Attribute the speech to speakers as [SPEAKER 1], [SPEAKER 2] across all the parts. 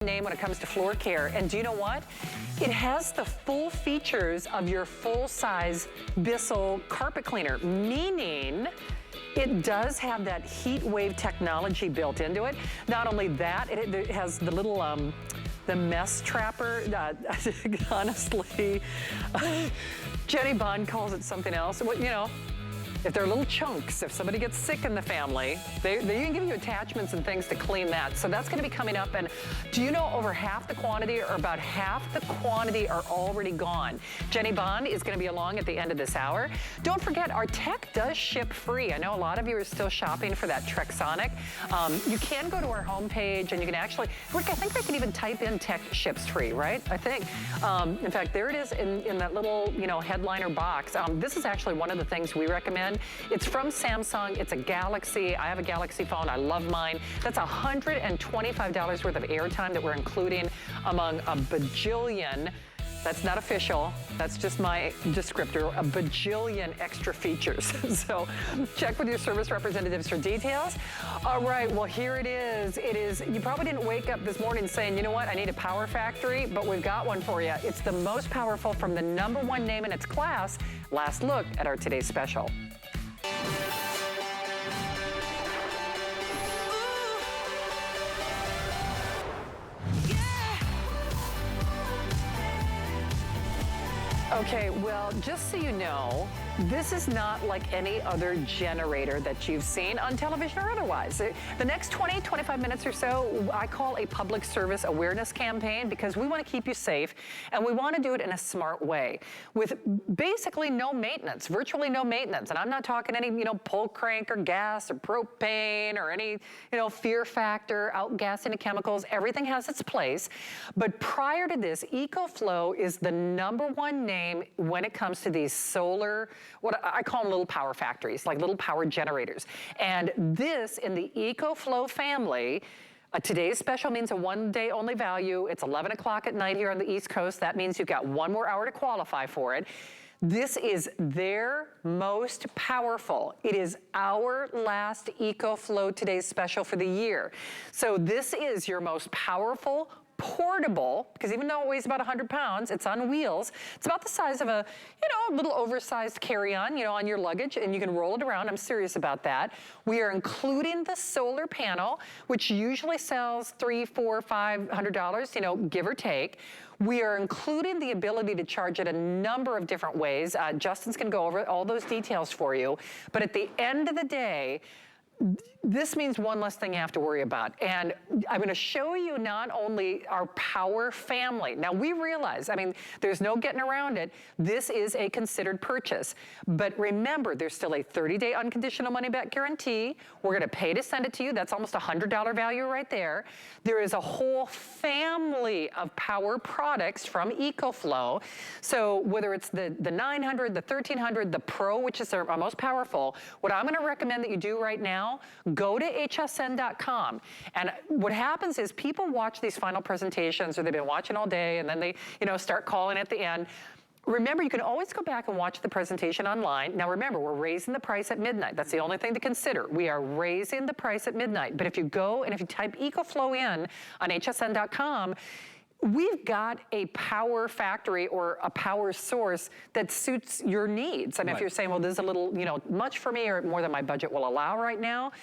[SPEAKER 1] name when it comes to floor care. And do you know what? It has the full features of your full-size Bissell carpet cleaner, meaning it does have that heat wave technology built into it. Not only that, it has the little the mess trapper. Honestly, Jenny Bond calls it something else. Well, you know, if they're little chunks, if somebody gets sick in the family, they can give you attachments and things to clean that. So that's gonna be coming up. And do you know over half the quantity, or about half the quantity, are already gone? Jenny Bond is gonna be along at the end of this hour. Don't forget, our tech does ship free. I know a lot of you are still shopping for that Trexonic. You can go to our homepage and you can actually, Rick, I think they can even type in tech ships free, right? I think. In fact, there it is in that little, you know, headliner box. This is actually one of the things we recommend. It's from Samsung. It's a Galaxy. I have a Galaxy phone. I love mine. That's $125 worth of airtime that we're including among a bajillion. That's not official. That's just my descriptor. A bajillion extra features. So check with your service representatives for details. All right, well, here it is. You probably didn't wake up this morning saying, you know what, I need a power factory, but we've got one for you. It's the most powerful from the #1 name in its class. Last look at our today's special. Okay, well, just so you know, this is not like any other generator that you've seen on television or otherwise. The next 20, 25 minutes or so, I call a public service awareness campaign, because we want to keep you safe, and we want to do it in a smart way with basically no maintenance, virtually no maintenance. And I'm not talking any, you know, pull crank or gas or propane or any, you know, fear factor, outgassing of chemicals. Everything has its place. But prior to this, EcoFlow is the #1 name when it comes to these solar, what I call them little power factories, like little power generators. And this in the EcoFlow family, today's special means a 1-day only value. It's 11 o'clock at night here on the East Coast. That means you've got 1 more hour to qualify for it. This is their most powerful. It is our last EcoFlow today's special for the year. So this is your most powerful, portable, because even though it weighs about 100 pounds, it's on wheels. It's about the size of a, you know, little oversized carry-on, you know, on your luggage, and you can roll it around. I'm serious about that. We are including the solar panel, which usually sells $300, $400, $500, you know, give or take. We are including the ability to charge it a number of different ways. Justin's gonna go over all those details for you. But at the end of the day, this means one less thing you have to worry about. And I'm gonna show you not only our power family. Now we realize, I mean, there's no getting around it. This is a considered purchase. But remember, there's still a 30-day unconditional money-back guarantee. We're gonna pay to send it to you. That's almost a $100 value right there. There is a whole family of power products from EcoFlow. So whether it's the 900, the 1300, the Pro, which is our most powerful, what I'm gonna recommend that you do right now, go to hsn.com. And what happens is people watch these final presentations, or they've been watching all day, and then they, you know, start calling at the end. Remember, you can always go back and watch the presentation online. Now remember, we're raising the price at midnight. That's the only thing to consider. We are raising the price at midnight. But if you go and if you type EcoFlow in on hsn.com, we've got a power factory or a power source that suits your needs. I mean, if you're saying, well, this is a little, you know, much for me or more than my budget will allow right now,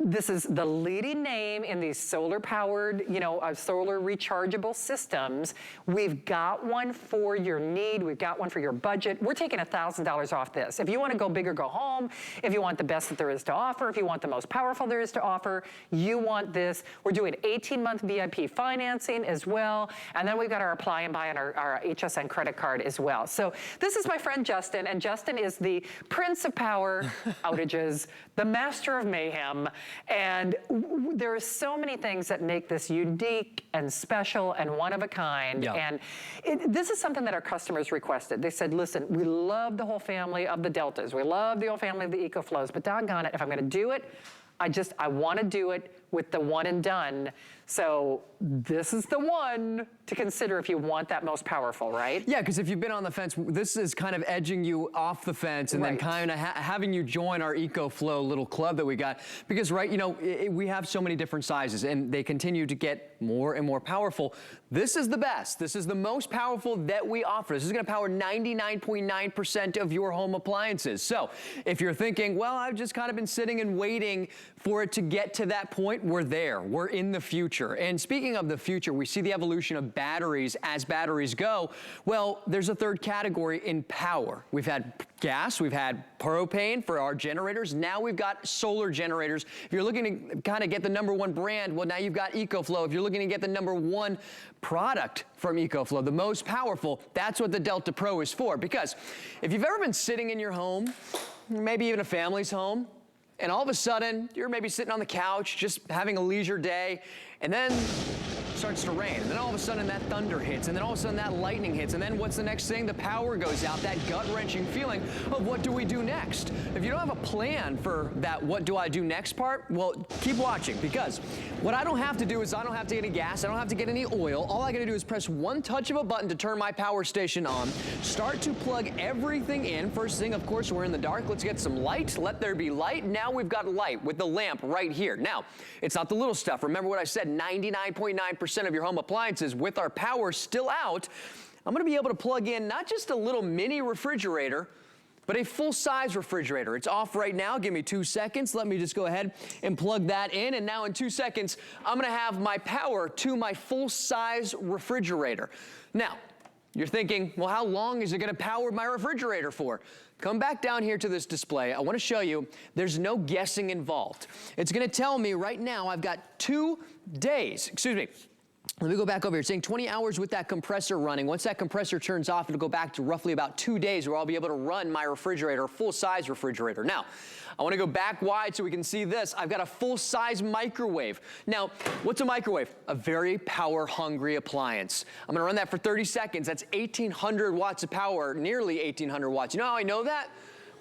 [SPEAKER 1] this is the leading name in these solar powered, you know, solar rechargeable systems. We've got one for your need. We've got one for your budget. We're taking $1,000 off this. If you want to go big or go home, if you want the best that there is to offer, if you want the most powerful there is to offer, you want this. We're doing 18-month VIP financing as well. And then we've got our apply and buy on our HSN credit card as well. So this is my friend Justin, and Justin is the Prince of Power outages, the master of mayhem. And there are so many things that make this unique and special and one of a kind. Yeah. And this is something that our customers requested. They said, listen, we love the whole family of the Deltas. We love the whole family of the EcoFlows, but doggone it, if I'm gonna do it, I want to do it with the one and done. So this is the one to consider if you want that most powerful, right?
[SPEAKER 2] Yeah, because if you've been on the fence, this is kind of edging you off the fence and then kind of having you join our EcoFlow little club that we got. Because, right, you know, we have so many different sizes and they continue to get more and more powerful. This is the best. This is the most powerful that we offer. This is going to power 99.9% of your home appliances. So if you're thinking, well, I've just kind of been sitting and waiting for it to get to that point, we're there. We're in the future. And speaking of the future, we see the evolution of batteries as batteries go. Well, there's a third category in power. We've had gas, we've had propane for our generators. Now we've got solar generators. If you're looking to kind of get the #1 brand, well, now you've got EcoFlow. If you're looking to get the #1 product from EcoFlow, the most powerful, that's what the Delta Pro is for. Because if you've ever been sitting in your home, maybe even a family's home, and all of a sudden, you're maybe sitting on the couch, just having a leisure day, and then it starts to rain. And then all of a sudden that thunder hits, and then all of a sudden that lightning hits, and then what's the next thing? The power goes out, that gut-wrenching feeling of what do we do next? If you don't have a plan for that what do I do next part, well, keep watching, because what I don't have to do is I don't have to get any gas, I don't have to get any oil. All I gotta do is press one touch of a button to turn my power station on, start to plug everything in. First thing, of course, we're in the dark. Let's get some light. Let there be light. Now we've got light with the lamp right here. Now, it's not the little stuff. Remember what I said, 99.9% of your home appliances with our power still out. I'm going to be able to plug in not just a little mini refrigerator, but a full-size refrigerator. It's off right now. Give me 2 seconds. Let me just go ahead and plug that in. And now in 2 seconds, I'm going to have my power to my full-size refrigerator. Now, you're thinking, well, how long is it going to power my refrigerator for? Come back down here to this display. I want to show you there's no guessing involved. It's going to tell me right now I've got 2 days. Excuse me. Let me go back over here. It's saying 20 hours with that compressor running. Once that compressor turns off, it'll go back to roughly about 2 days where I'll be able to run my refrigerator, full-size refrigerator. Now, I want to go back wide so we can see this. I've got a full-size microwave. Now, what's a microwave? A very power-hungry appliance. I'm going to run that for 30 seconds. That's 1,800 watts of power, nearly 1,800 watts. You know how I know that?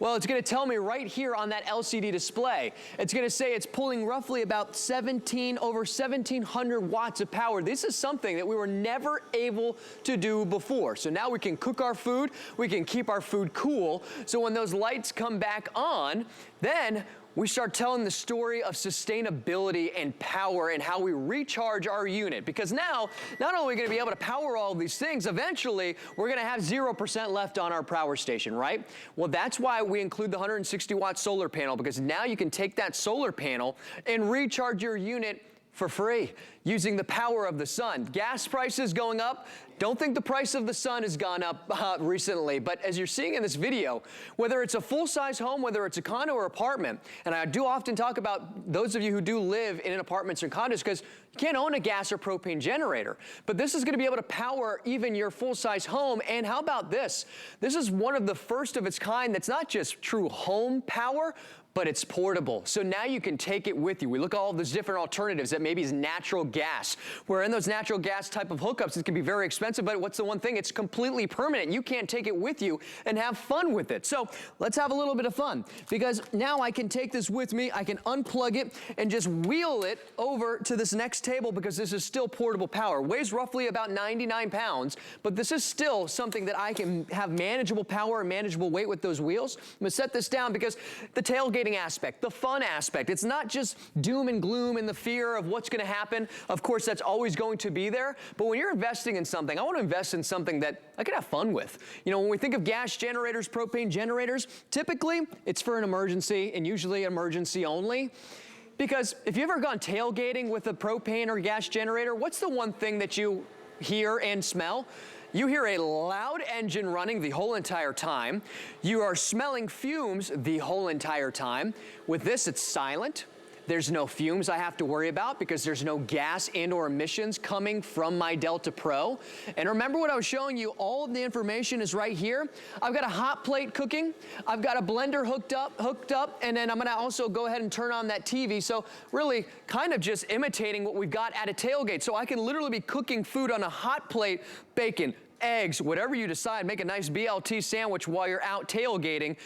[SPEAKER 2] Well, it's going to tell me right here on that LCD display. It's going to say it's pulling roughly about over 1,700 watts of power. This is something that we were never able to do before. So now we can cook our food, we can keep our food cool. So when those lights come back on, then we start telling the story of sustainability and power and how we recharge our unit. Because now, not only are we going to be able to power all of these things, eventually we're going to have 0% left on our power station, right? Well, that's why we include the 160 watt solar panel, because now you can take that solar panel and recharge your unit for free using the power of the sun. Gas prices going up. Don't think the price of the sun has gone up recently, but as you're seeing in this video, whether it's a full-size home, whether it's a condo or apartment, and I do often talk about those of you who do live in apartments or condos because you can't own a gas or propane generator, but this is going to be able to power even your full-size home. And how about this? This is one of the first of its kind that's not just true home power, but it's portable. So now you can take it with you. We look at all those different alternatives that maybe is natural gas. Where in those natural gas type of hookups, it can be very expensive, but what's the one thing? It's completely permanent. You can't take it with you and have fun with it. So let's have a little bit of fun, because now I can take this with me, I can unplug it and just wheel it over to this next table, because this is still portable power. Weighs roughly about 99 pounds, but this is still something that I can have manageable power and manageable weight with those wheels. I'm gonna set this down because the tailgating aspect, the fun aspect, it's not just doom and gloom and the fear of what's going to happen. Of course, that's always going to be there. But when you're investing in something, I want to invest in something that I can have fun with. You know, when we think of gas generators, propane generators, typically it's for an emergency, and usually emergency only. Because if you've ever gone tailgating with a propane or gas generator, what's the one thing that you hear and smell? You hear a loud engine running the whole entire time. You are smelling fumes the whole entire time. With this, it's silent. There's no fumes I have to worry about because there's no gas and or emissions coming from my Delta Pro. And remember what I was showing you, all of the information is right here. I've got a hot plate cooking. I've got a blender hooked up, and then I'm gonna also go ahead and turn on that TV. So really kind of just imitating what we've got at a tailgate. So I can literally be cooking food on a hot plate, bacon, eggs, whatever you decide, make a nice BLT sandwich while you're out tailgating.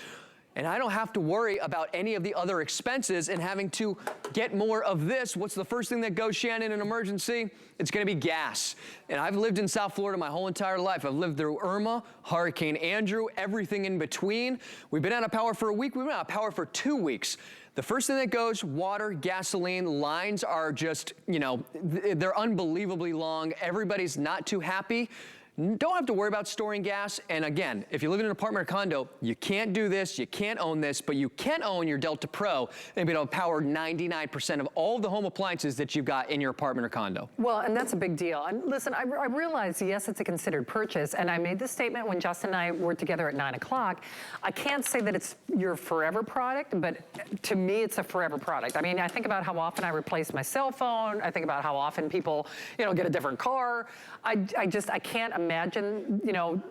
[SPEAKER 2] and I don't have to worry about any of the other expenses and having to get more of this. What's the first thing that goes, Shannon, in an emergency? It's gonna be gas. And I've lived in South Florida my whole entire life. I've lived through Irma, Hurricane Andrew, everything in between. We've been out of power for a week, we've been out of power for 2 weeks. The first thing that goes, water, gasoline. Lines are just, you know, they're unbelievably long. Everybody's not too happy. Don't have to worry about storing gas. And again, if you live in an apartment or condo, you can't do this, you can't own this, but you can own your Delta Pro and be able to power 99% of all the home appliances that you've got in your apartment or condo.
[SPEAKER 1] Well, and that's a big deal. And listen, I realize, yes, it's a considered purchase. And I made this statement when Justin and I were together at 9 o'clock. I can't say that it's your forever product, but to me, it's a forever product. I mean, I think about how often I replace my cell phone. I think about how often people, you know, get a different car. I can't imagine, you know,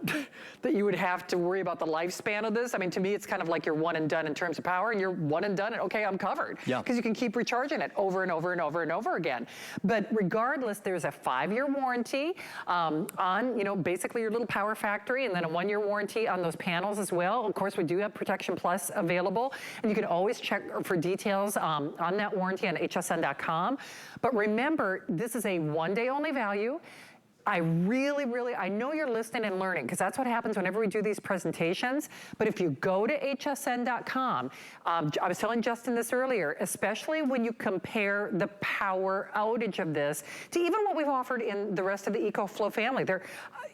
[SPEAKER 1] that you would have to worry about the lifespan of this. I mean, to me, it's kind of like you're one and done in terms of power, and you're one and done, and okay, I'm covered. Yeah. Because you can keep recharging it over and over and over and over again. But regardless, there's a 5-year warranty on, you know, basically your little power factory, and then a 1-year warranty on those panels as well. Of course, we do have Protection Plus available, and you can always check for details on that warranty on hsn.com. But remember, this is a 1-day only value. I know you're listening and learning, because that's what happens whenever we do these presentations. But if you go to hsn.com, I was telling Justin this earlier, especially when you compare the power outage of this to even what we've offered in the rest of the EcoFlow family.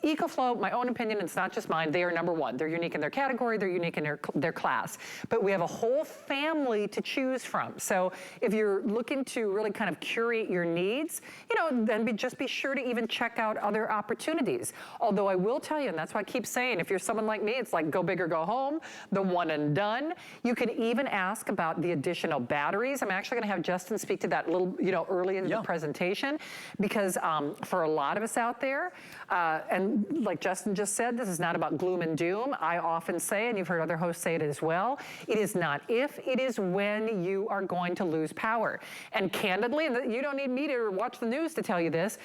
[SPEAKER 1] EcoFlow, my own opinion, it's not just mine, they are number one. They're unique in their category, they're unique in their class. But we have a whole family to choose from. So if you're looking to really kind of curate your needs, you know, then just be sure to even check out other opportunities. Although I will tell you, and that's why I keep saying, if you're someone like me, it's like go big or go home, the one and done. You can even ask about the additional batteries. I'm actually gonna have Justin speak to that a little, you know, early in the presentation, because for a lot of us out there, and like Justin just said, this is not about gloom and doom. I often say, and you've heard other hosts say it as well, it is not if, it is when you are going to lose power. And candidly, and you don't need me to watch the news to tell you this,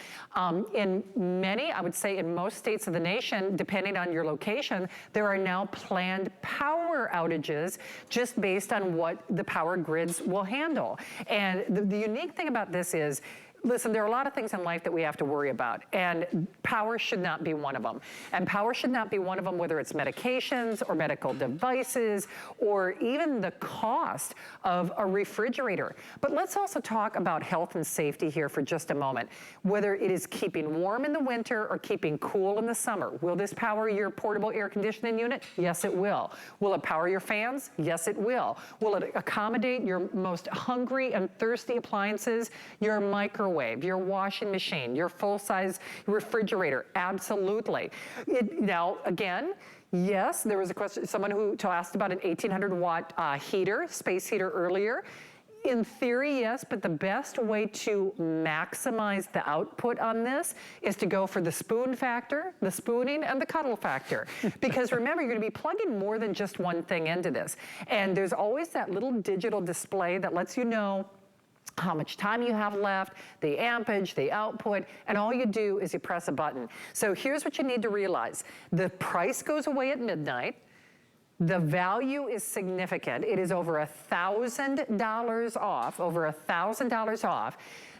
[SPEAKER 1] in many, I would say in most states of the nation, depending on your location, there are now planned power outages just based on what the power grids will handle. And the unique thing about this is, listen, there are a lot of things in life that we have to worry about, and power should not be one of them. And power should not be one of them, whether it's medications or medical devices or even the cost of a refrigerator. But let's also talk about health and safety here for just a moment. Whether it is keeping warm in the winter or keeping cool in the summer, will this power your portable air conditioning unit? Yes, it will. Will it power your fans? Yes, it will. Will it accommodate your most hungry and thirsty appliances? Your microwave, your washing machine, your full-size refrigerator? Absolutely. Now, again, yes, there was a question, someone who asked about an 1800-watt heater, space heater earlier. In theory, yes, but the best way to maximize the output on this is to go for the spoon factor, the spooning, and the cuddle factor. Because remember, you're gonna be plugging more than just one thing into this. And there's always that little digital display that lets you know how much time you have left, the ampage, the output, and all you do is you press a button. So here's what you need to realize. The price goes away at midnight. The value is significant. It is over $1,000 off, over $1,000 off.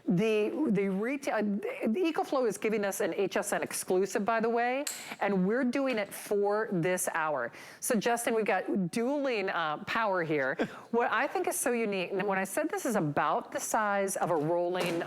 [SPEAKER 1] The EcoFlow is giving us an HSN exclusive, by the way, and we're doing it for this hour. So Justin, we've got dueling power here. What I think is so unique, and when I said this is about the size of a rolling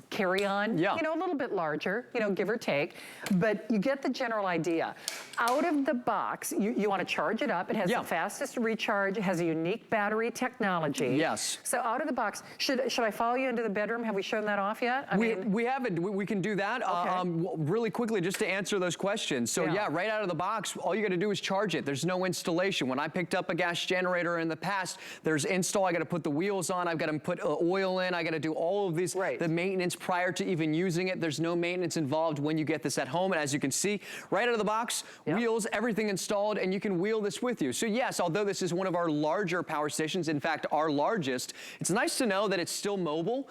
[SPEAKER 1] carry-on, you know, a little bit larger, you know, give or take, but you get the general idea. Out of the box, you want to charge it up. It has the fastest recharge. It has a unique battery technology. Yes. So out of the box, should I follow you into the bedroom? Have we shown that off yet?
[SPEAKER 2] We haven't. We can do that. Okay. Really quickly, just to answer those questions. So yeah, right out of the box, all you got to do is charge it. There's no installation. When I picked up a gas generator in the past, there's install. I got to put the wheels on. I've got to put oil in. I got to do all of these, the maintenance prior to even using it. There's no maintenance involved when you get this at home. And as you can see, right out of the box, wheels, everything installed, and you can wheel this with you. So yes, although this is one of our larger power stations, in fact, our largest, it's nice to know that it's still mobile.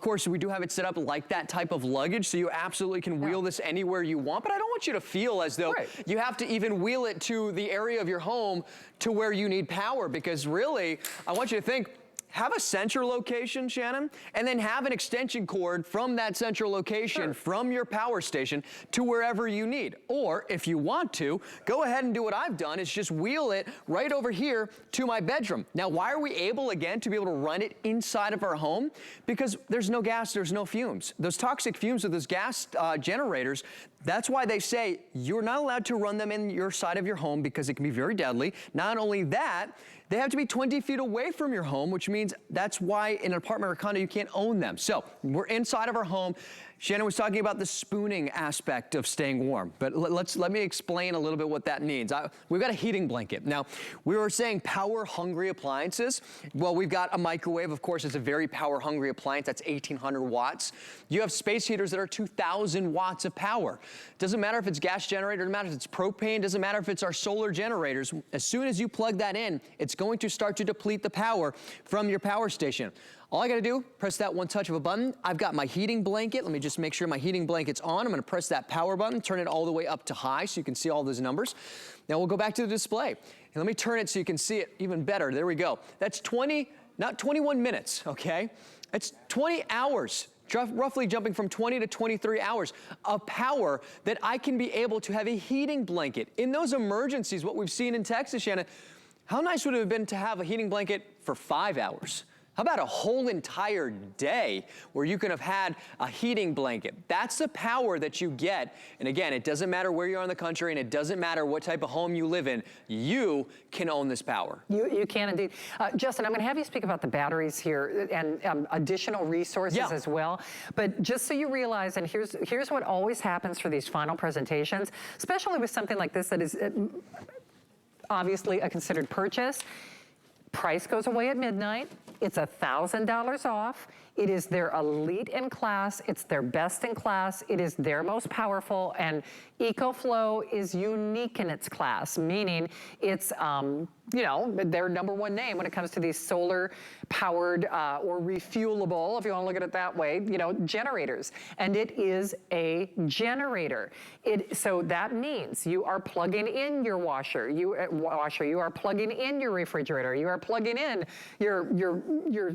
[SPEAKER 2] Of Of course, we do have it set up like that type of luggage, so you absolutely can wheel this anywhere you want, but I don't want you to feel as though you have to even wheel it to the area of your home to where you need power, because really, I want you to think, have a central location, Shannon, and then have an extension cord from that central location, from your power station to wherever you need. Or if you want to, go ahead and do what I've done, is just wheel it right over here to my bedroom. Now, why are we able, again, to be able to run it inside of our home? Because there's no gas, there's no fumes. Those toxic fumes of those gas generators, that's why they say you're not allowed to run them in your side of your home, because it can be very deadly. Not only that, they have to be 20 feet away from your home, which means that's why in an apartment or condo you can't own them. So we're inside of our home. Shannon was talking about the spooning aspect of staying warm, but let me explain a little bit what that means. We've got a heating blanket. Now, we were saying power-hungry appliances. Well, we've got a microwave, of course. It's a very power-hungry appliance. That's 1,800 watts. You have space heaters that are 2,000 watts of power. Doesn't matter if it's gas generator, doesn't matter if it's propane, doesn't matter if it's our solar generators. As soon as you plug that in, it's going to start to deplete the power from your power station. All I gotta do, press that one touch of a button. I've got my heating blanket. Let me just make sure my heating blanket's on. I'm gonna press that power button, turn it all the way up to high so you can see all those numbers. Now we'll go back to the display. And let me turn it so you can see it even better. There we go. That's not 21 minutes, okay? That's 20 hours. Roughly jumping from 20 to 23 hours of power that I can be able to have a heating blanket. In those emergencies, what we've seen in Texas, Shannon, how nice would it have been to have a heating blanket for 5 hours? How about a whole entire day where you can have had a heating blanket? That's the power that you get. And again, it doesn't matter where you are in the country, and it doesn't matter what type of home you live in. You can own this power.
[SPEAKER 1] You can indeed. Justin, I'm going to have you speak about the batteries here and additional resources as well. But just so you realize, and here's what always happens for these final presentations, especially with something like this that is obviously a considered purchase. Price goes away at midnight. It's $1,000 off. It is their elite in class. It's their best in class. It is their most powerful. And EcoFlow is unique in its class, meaning it's, you know, their #1 name when it comes to these solar powered or refuelable, if you want to look at it that way, you know, generators. And it is a generator. So that means you are plugging in your washer, you are plugging in your refrigerator, you are plugging in your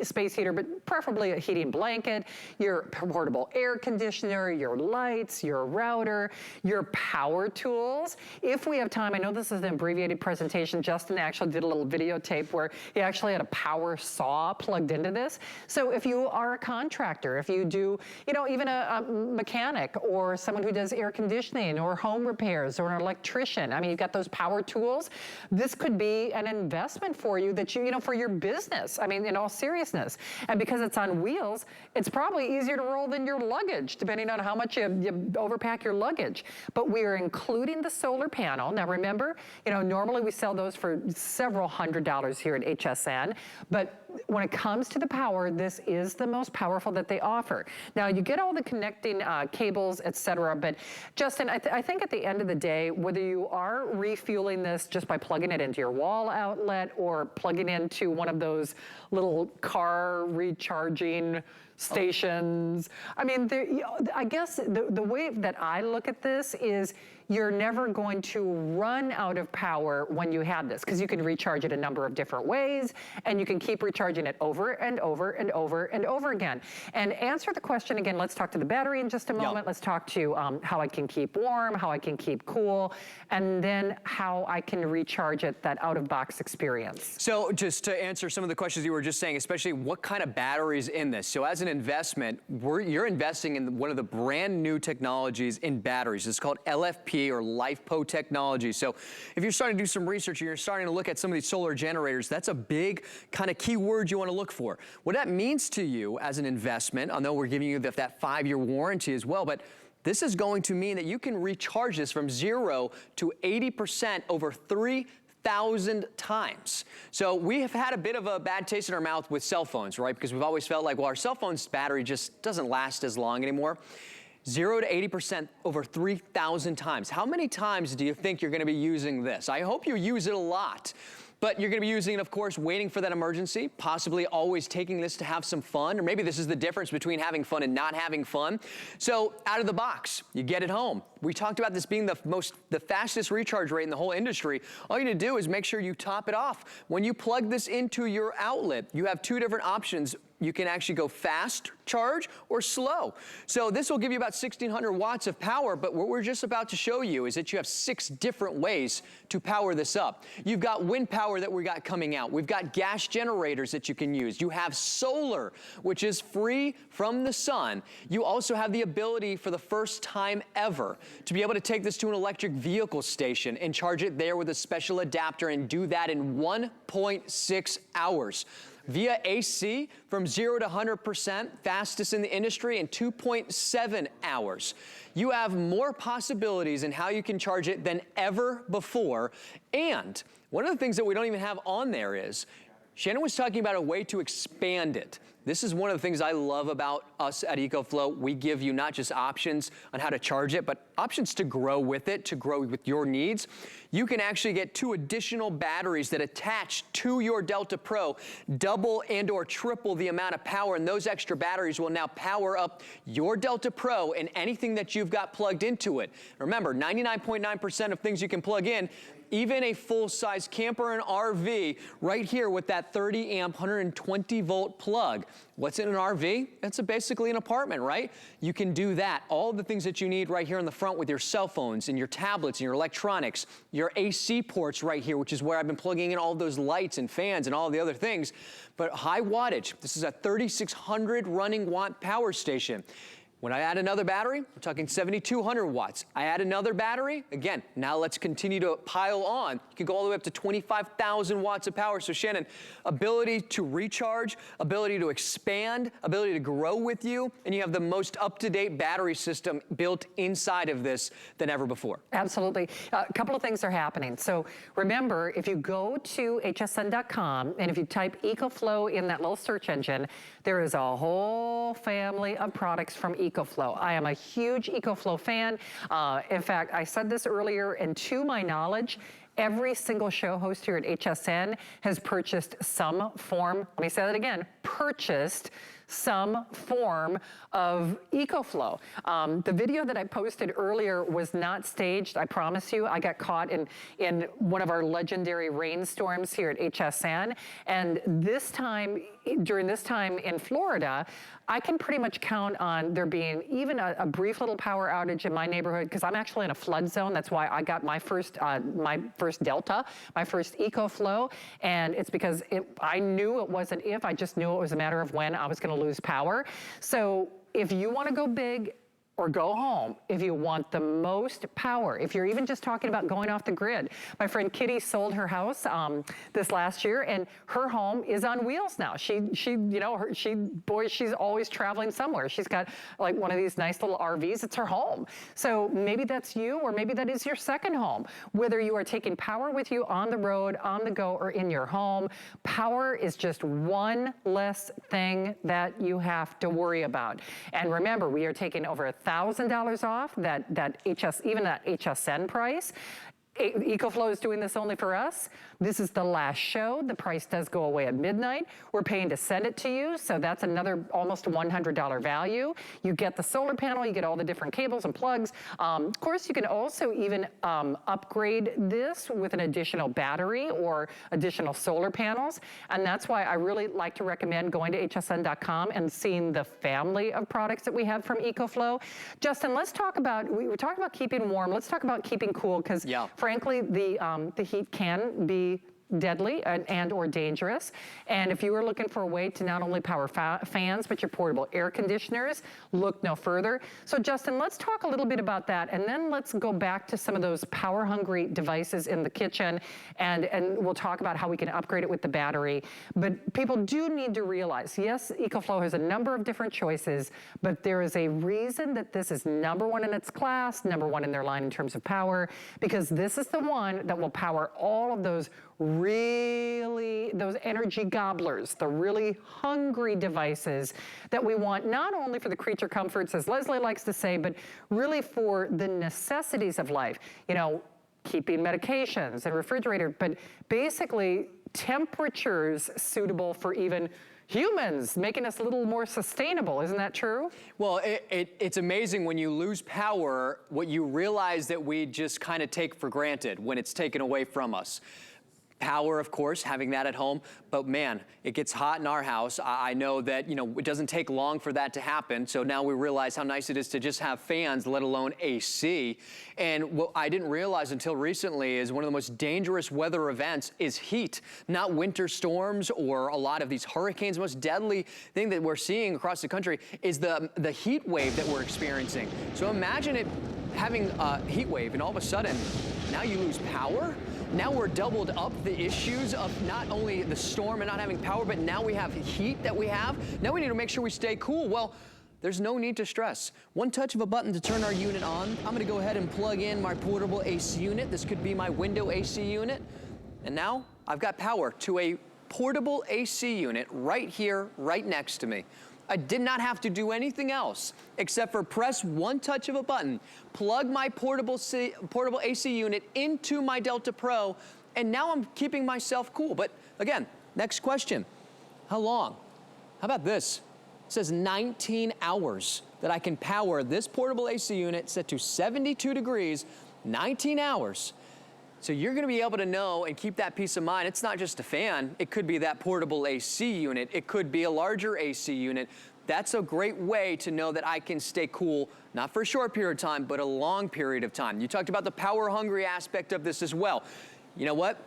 [SPEAKER 1] space heater, but preferably a heating blanket, your portable air conditioner, your lights, your router, your power tools. If we have time, I know this is an abbreviated presentation. Justin actually did a little videotape where he actually had a power saw plugged into this. So if you are a contractor, if you do, you know, even a mechanic or someone who does air conditioning or home repairs or an electrician, I mean, you've got those power tools. This could be an investment for you that you know, for your business. I mean, in all seriousness. And because it's on wheels, it's probably easier to roll than your luggage, depending on how much you overpack your luggage. But we are including the solar panel. Now remember, you know, normally we sell those for several $100s here at HSN, but when it comes to the power, this is the most powerful that they offer. Now you get all the connecting cables, etc. But Justin, I think at the end of the day, whether you are refueling this just by plugging it into your wall outlet or plugging into one of those little car recharging stations, I mean, I guess the way that I look at this is you're never going to run out of power when you have this, because you can recharge it a number of different ways, and you can keep recharging it over and over and over and over again. And answer the question again, let's talk to the battery in just a moment. Let's talk to how I can keep warm, how I can keep cool, and then how I can recharge it, that out-of-box experience.
[SPEAKER 2] So just to answer some of the questions you were just saying, especially what kind of batteries in this. So as an investment, you're investing in one of the brand new technologies in batteries. It's called LFP or LifePo technology. So if you're starting to do some research and you're starting to look at some of these solar generators, that's a big kind of key word you want to look for. What that means to you as an investment, I know we're giving you that 5-year warranty as well, but this is going to mean that you can recharge this from 0 to 80% over 3,000 times. So we have had a bit of a bad taste in our mouth with cell phones, right? Because we've always felt like, well, our cell phone's battery just doesn't last as long anymore. 0 to 80% over 3,000 times. How many times do you think you're going to be using this? I hope you use it a lot. But you're gonna be using it, of course, waiting for that emergency, possibly always taking this to have some fun, or maybe this is the difference between having fun and not having fun. So out of the box, you get it home. We talked about this being the fastest recharge rate in the whole industry. All you need to do is make sure you top it off. When you plug this into your outlet, you have two different options. You can actually go fast charge or slow. So this will give you about 1,600 watts of power, but what we're just about to show you is that you have 6 different ways to power this up. You've got wind power that we got coming out. We've got gas generators that you can use. You have solar, which is free from the sun. You also have the ability for the first time ever to be able to take this to an electric vehicle station and charge it there with a special adapter and do that in 1.6 hours. Via AC from 0 to 100%, fastest in the industry in 2.7 hours. You have more possibilities in how you can charge it than ever before. And one of the things that we don't even have on there is, Shannon was talking about a way to expand it. This is one of the things I love about us at EcoFlow. We give you not just options on how to charge it, but options to grow with it, to grow with your needs. You can actually get 2 additional batteries that attach to your Delta Pro, double and or triple the amount of power, and those extra batteries will now power up your Delta Pro and anything that you've got plugged into it. Remember, 99.9% of things you can plug in, even a full-size camper and RV, right here with that 30 amp, 120 volt plug. What's in an RV? It's basically an apartment, right? You can do that. All the things that you need right here in the front with your cell phones and your tablets and your electronics, your AC ports right here, which is where I've been plugging in all of those lights and fans and all the other things. But high wattage, this is a 3,600 running watt power station. When I add another battery, we're talking 7,200 watts. I add another battery, again, now let's continue to pile on. You can go all the way up to 25,000 watts of power. So Shannon, ability to recharge, ability to expand, ability to grow with you, and you have the most up-to-date battery system built inside of this than ever before.
[SPEAKER 1] Absolutely. A couple of things are happening. So remember, if you go to hsn.com and if you type EcoFlow in that little search engine, there is a whole family of products from EcoFlow. I am a huge EcoFlow fan. In fact, I said this earlier, and to my knowledge, every single show host here at HSN has purchased some form, let me say that again, purchased some form of EcoFlow. The video that I posted earlier was not staged, I promise you. I got caught in one of our legendary rainstorms here at HSN. And this time, during this time in Florida, I can pretty much count on there being even a brief little power outage in my neighborhood, because I'm actually in a flood zone. That's why I got my first Delta, my first EcoFlow. And it's because I knew it wasn't if, I just knew it was a matter of when I was gonna lose power. So if you wanna go big, or go home, if you want the most power, if you're even just talking about going off the grid. My friend Kitty sold her house this last year, and her home is on wheels now. She's always traveling somewhere. She's got like one of these nice little RVs, it's her home. So maybe that's you, or maybe that is your second home. Whether you are taking power with you on the road, on the go, or in your home, power is just one less thing that you have to worry about. And remember, we are taking over $1,000 off that HSN price. EcoFlow is doing this only for us. This is the last show. The price does go away at midnight. We're paying to send it to you, so that's another almost $100 value. You get the solar panel, you get all the different cables and plugs. Of course, you can also even upgrade this with an additional battery or additional solar panels, and that's why I really like to recommend going to hsn.com and seeing the family of products that we have from EcoFlow. Justin, let's talk about, we were talking about keeping warm, let's talk about keeping cool, because frankly, the heat can be deadly and or dangerous. And if you are looking for a way to not only power fans, but your portable air conditioners, look no further. So Justin, let's talk a little bit about that, and then let's go back to some of those power-hungry devices in the kitchen, and we'll talk about how we can upgrade it with the battery. But people do need to realize, yes, EcoFlow has a number of different choices, but there is a reason that this is #1 in its class, #1 in their line in terms of power, because this is the one that will power all of those those energy gobblers, the really hungry devices that we want, not only for the creature comforts, as Leslie likes to say, but really for the necessities of life. You know, keeping medications and refrigerator, but basically temperatures suitable for even humans, making us a little more sustainable. Isn't that true?
[SPEAKER 2] Well, it's amazing when you lose power, what you realize that we just kind of take for granted when it's taken away from us. Power, of course, having that at home, but man, it gets hot in our house. I know that, you know, it doesn't take long for that to happen, so now we realize how nice it is to just have fans, let alone AC. And what I didn't realize until recently is one of the most dangerous weather events is heat, not winter storms or a lot of these hurricanes. The most deadly thing that we're seeing across the country is the heat wave that we're experiencing. So imagine it having a heat wave and all of a sudden, now you lose power. Now we're doubled up the issues of not only the storm and not having power, but now we have heat that we have. Now we need to make sure we stay cool. Well, there's no need to stress. One touch of a button to turn our unit on. I'm gonna go ahead and plug in my portable AC unit. This could be my window AC unit. And now I've got power to a portable AC unit right here, right next to me. I did not have to do anything else except for press one touch of a button, plug my portable AC unit into my Delta Pro, and now I'm keeping myself cool. But again, next question, how long? How about this? It says 19 hours that I can power this portable AC unit set to 72 degrees, 19 hours. So you're gonna be able to know and keep that peace of mind. It's not just a fan. It could be that portable AC unit. It could be a larger AC unit. That's a great way to know that I can stay cool, not for a short period of time, but a long period of time. You talked about the power hungry aspect of this as well. You know what?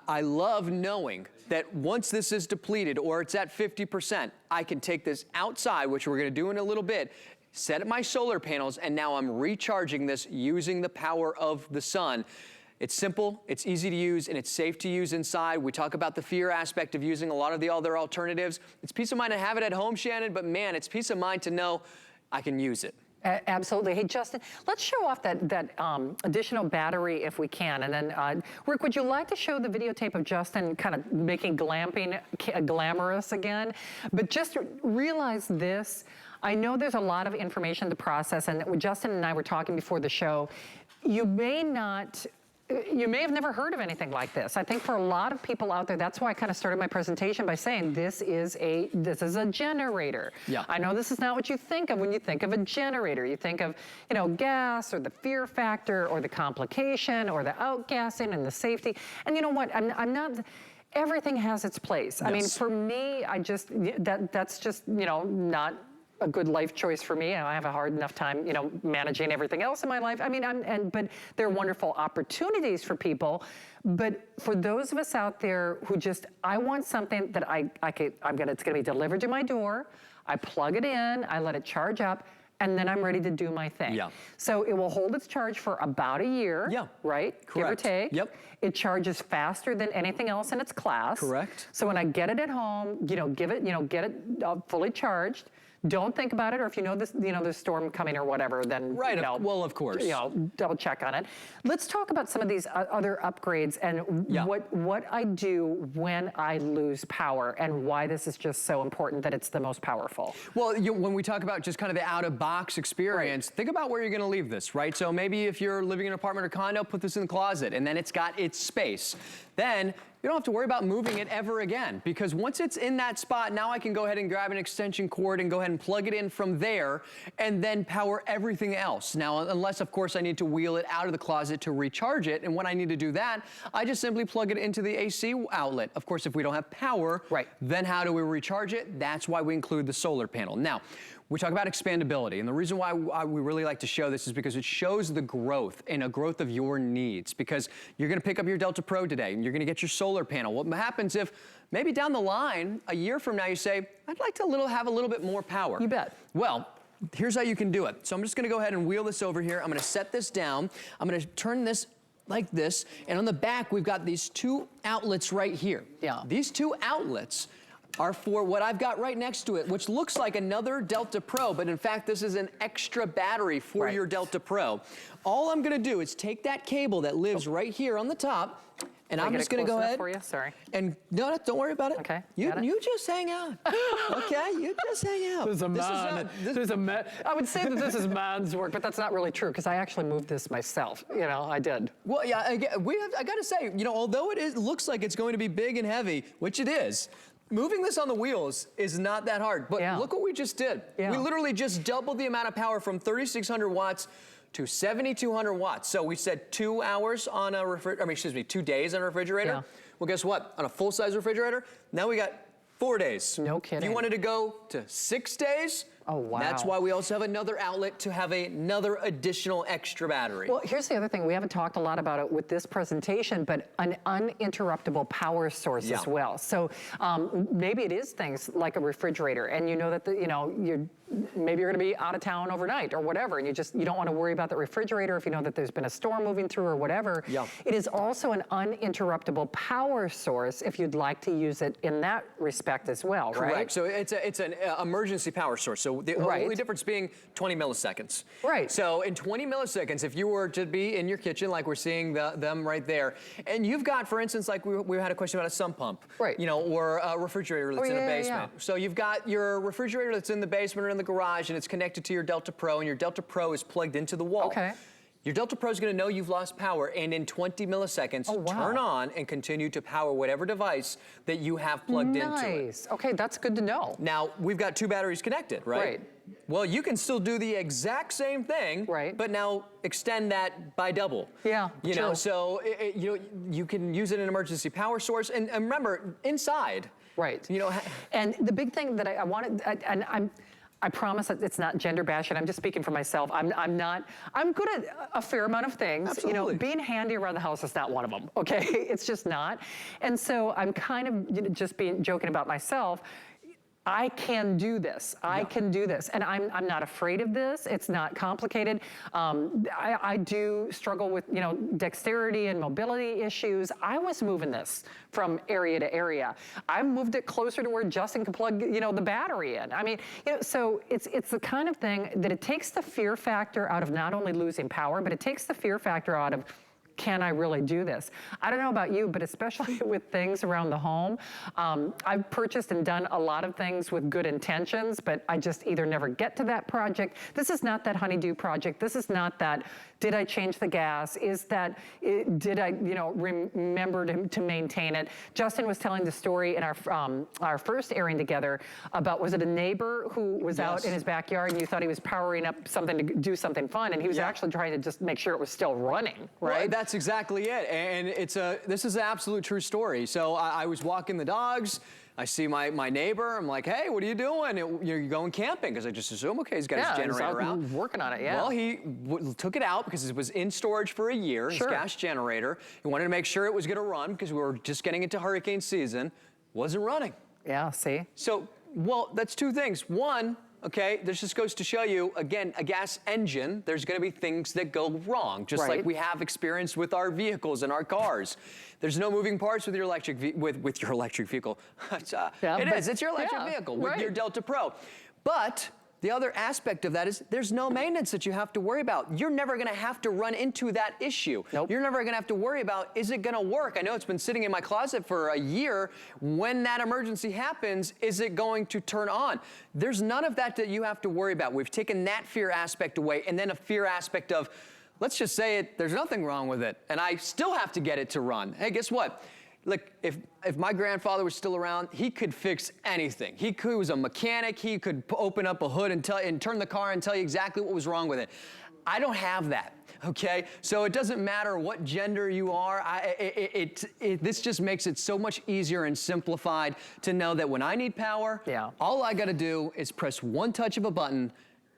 [SPEAKER 2] I love knowing that once this is depleted or it's at 50%, I can take this outside, which we're gonna do in a little bit, set up my solar panels, and now I'm recharging this using the power of the sun. It's simple, it's easy to use, and it's safe to use inside. We talk about the fear aspect of using a lot of the other alternatives. It's peace of mind to have it at home, Shannon, but man, it's peace of mind to know I can use it.
[SPEAKER 1] Absolutely. Hey, Justin, let's show off that additional battery if we can. And then, Rick, would you like to show the videotape of Justin kind of making glamping glamorous again? But just realize this. I know there's a lot of information to process, and Justin and I were talking before the show. You may have never heard of anything like this. I think for a lot of people out there, that's why I kind of started my presentation by saying this is a generator.
[SPEAKER 2] Yeah.
[SPEAKER 1] I know this is not what you think of when you think of a generator. You think of, you know, gas or the fear factor or the complication or the outgassing and the safety. And you know what? I'm not. Everything has its place. Yes. I mean, for me, that's just, you know, not a good life choice for me. I have a hard enough time, you know, managing everything else in my life. I mean, but there are wonderful opportunities for people. But for those of us out there who just, I want something that it's gonna be delivered to my door. I plug it in, I let it charge up, and then I'm ready to do my thing. Yeah. So it will hold its charge for about a year. Yeah. Right? Correct. Give or take. Yep. It charges faster than anything else in its class. Correct. So when I get it at home, you know, get it fully charged. Don't think about it, or if you know this, you know, the storm coming or whatever, then right. You know, well, of course, you know, double check on it. Let's talk about some of these other upgrades and what I do when I lose power and why this is just so important that it's the most powerful. Well, when we talk about just kind of the out-of-box experience, think about where you're going to leave this, right? So maybe if you're living in an apartment or condo, put this in the closet, and then it's got its space. Then you don't have to worry about moving it ever again, because once it's in that spot, now I can go ahead and grab an extension cord and go ahead and plug it in from there and then power everything else. Now, unless of course I need to wheel it out of the closet to recharge it, and when I need to do that, I just simply plug it into the AC outlet. Of course, if we don't have power, then how do we recharge it? That's why we include the solar panel. Now, we talk about expandability, and the reason why we really like to show this is because it shows the growth and a growth of your needs, because you're gonna pick up your Delta Pro today and you're gonna get your solar panel. What happens if maybe down the line, a year from now, you say, I'd like to have a little bit more power? You bet. Well, here's how you can do it. So I'm just gonna go ahead and wheel this over here. I'm gonna set this down. I'm gonna turn this like this, and on the back, we've got these two outlets right here. Yeah. These two outlets are for what I've got right next to it, which looks like another Delta Pro, but in fact, this is an extra battery for your Delta Pro. All I'm gonna do is take that cable that lives right here on the top,
[SPEAKER 2] And I'm just going to go ahead
[SPEAKER 1] for you. Sorry.
[SPEAKER 2] and no, don't worry about it.
[SPEAKER 1] Okay.
[SPEAKER 2] You just hang out. Okay, you just hang out.
[SPEAKER 1] I would say that this is man's work, but that's not really true because I actually moved this myself. You know, I did.
[SPEAKER 2] Well, yeah, I got to say, you know, although it looks like it's going to be big and heavy, which it is, moving this on the wheels is not that hard. But look what we just did. We literally just doubled the amount of power from 3,600 watts to 7,200 watts. So we said 2 hours on a 2 days on a refrigerator.
[SPEAKER 1] Yeah.
[SPEAKER 2] Well, guess what? On a full-size refrigerator, now we got 4 days.
[SPEAKER 1] No kidding.
[SPEAKER 2] If you wanted to go to 6 days,
[SPEAKER 1] oh, wow.
[SPEAKER 2] That's why we also have another outlet to have another additional extra battery.
[SPEAKER 1] Well, here's the other thing. We haven't talked a lot about it with this presentation, but an uninterruptible power source as well. So maybe it is things like a refrigerator, and you know that maybe you're going to be out of town overnight or whatever, and you don't want to worry about the refrigerator if you know that there's been a storm moving through or whatever. Yeah. It is also an uninterruptible power source if you'd like to use it in that respect as well, right?
[SPEAKER 2] Correct. So it's an emergency power source. So the only difference being 20 milliseconds. Right. So in 20 milliseconds, if you were to be in your kitchen, like we're seeing them right there, and you've got, for instance, like we had a question about a sump pump, right? You know, or a refrigerator that's in a basement. So you've got your refrigerator that's in the basement or in the garage, and it's connected to your Delta Pro, and your Delta Pro is plugged into the wall. Okay. Your Delta Pro is going to know you've lost power, and in 20 milliseconds, turn on and continue to power whatever device that you have plugged into it.
[SPEAKER 1] Nice. Okay, that's good to know.
[SPEAKER 2] Now, we've got 2 batteries connected, right? Right. Well, you can still do the exact same thing, but now extend that by double. Yeah, you know, so you can use it in an emergency power source, and remember, inside. Right. You know,
[SPEAKER 1] and the big thing that I wanted, and I promise that it's not gender bashing. I'm just speaking for myself. I'm good at a fair amount of things. Absolutely. You know, being handy around the house is not one of them, okay? It's just not. And so I'm kind of just joking about myself. I can do this. I can do this. And I'm not afraid of this. It's not complicated. I do struggle with, you know, dexterity and mobility issues. I was moving this from area to area. I moved it closer to where Justin could plug, you know, the battery in. I mean, you know, so it's the kind of thing that it takes the fear factor out of not only losing power, but it takes the fear factor out of, can I really do this? I don't know about you, but especially with things around the home, I've purchased and done a lot of things with good intentions, but I just either never get to that project. This is not that honeydew project. This is not that, did I change the gas? Is that, did I, you know, remember to maintain it? Justin was telling the story in our first airing together about, was it a neighbor who was out in his backyard and you thought he was powering up something to do something fun, and he was actually trying to just make sure it was still running, right?
[SPEAKER 2] Well, that's exactly it, and this is an absolute true story. So I was walking the dogs. I see my neighbor. I'm like, hey, what are you doing? You're going camping? Because I just assume, okay, he's got his generator out.
[SPEAKER 1] Working on it, yeah.
[SPEAKER 2] Well, he took it out because it was in storage for a year, his gas generator. He wanted to make sure it was going to run because we were just getting into hurricane season. Wasn't running.
[SPEAKER 1] Yeah, see?
[SPEAKER 2] So, well, that's 2 things. One, okay, this just goes to show you, again, a gas engine, there's going to be things that go wrong, just like we have experienced with our vehicles and our cars. There's no moving parts with your electric with your electric vehicle. It's your electric vehicle with your Delta Pro. But the other aspect of that is there's no maintenance that you have to worry about. You're never going to have to run into that issue. Nope. You're never going to have to worry about, is it going to work? I know it's been sitting in my closet for a year. When that emergency happens, is it going to turn on? There's none of that you have to worry about. We've taken that fear aspect away, and then a fear aspect of, let's just say it, there's nothing wrong with it, and I still have to get it to run. Hey, guess what? Like, if my grandfather was still around, he could fix anything. He was a mechanic. He could open up a hood and turn the car and tell you exactly what was wrong with it. I don't have that, okay? So it doesn't matter what gender you are. This just makes it so much easier and simplified to know that when I need power, all I got to do is press one touch of a button,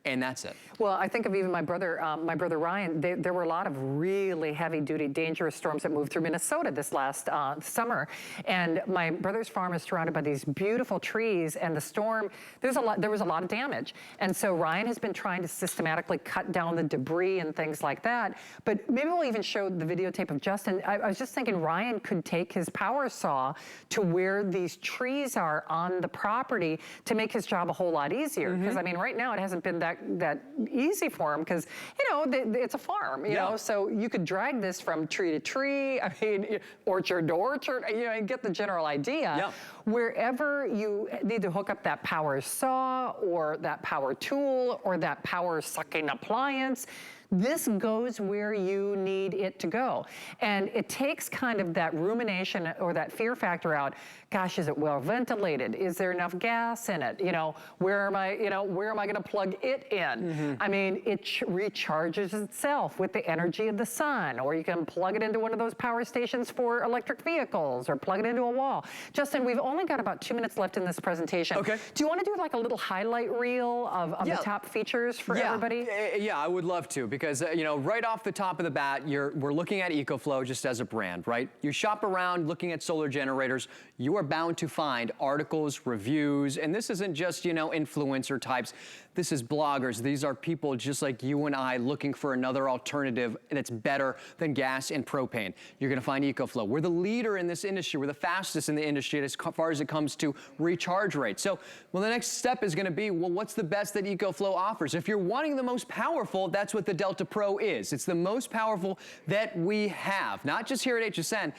[SPEAKER 2] and that's it.
[SPEAKER 1] Well, I think of even my brother Ryan. There were a lot of really heavy-duty, dangerous storms that moved through Minnesota this last summer. And my brother's farm is surrounded by these beautiful trees, and the storm, there was a lot of damage. And so Ryan has been trying to systematically cut down the debris and things like that. But maybe we'll even show the videotape of Justin. I was just thinking Ryan could take his power saw to where these trees are on the property to make his job a whole lot easier. Because I mean, right now it hasn't been that that easy for them because, you know, it's a farm, you know, so you could drag this from tree to tree, I mean, orchard to orchard, you know, and get the general idea.
[SPEAKER 2] Yeah.
[SPEAKER 1] Wherever you need to hook up that power saw or that power tool or that power sucking appliance, this goes where you need it to go. And it takes kind of that rumination or that fear factor out. Gosh, is it well ventilated? Is there enough gas in it? You know, where am I going to plug it in? I mean, it recharges itself with the energy of the sun, or you can plug it into one of those power stations for electric vehicles or plug it into a wall. Justin, we've only got about 2 minutes left in this presentation.
[SPEAKER 2] Okay.
[SPEAKER 1] Do you want to do like a little highlight reel of the top features for everybody?
[SPEAKER 2] Yeah, I would love to, because you know, right off the top of the bat, we're looking at EcoFlow just as a brand, right? You shop around looking at solar generators, you are bound to find articles, reviews, and this isn't just, you know, influencer types. This is bloggers. These are people just like you and I looking for another alternative that's better than gas and propane. You're gonna find EcoFlow. We're the leader in this industry. We're the fastest in the industry as far as it comes to recharge rate. So, well, the next step is gonna be, well, what's the best that EcoFlow offers? If you're wanting the most powerful, that's what the Delta Pro is. It's the most powerful that we have, not just here at HSN,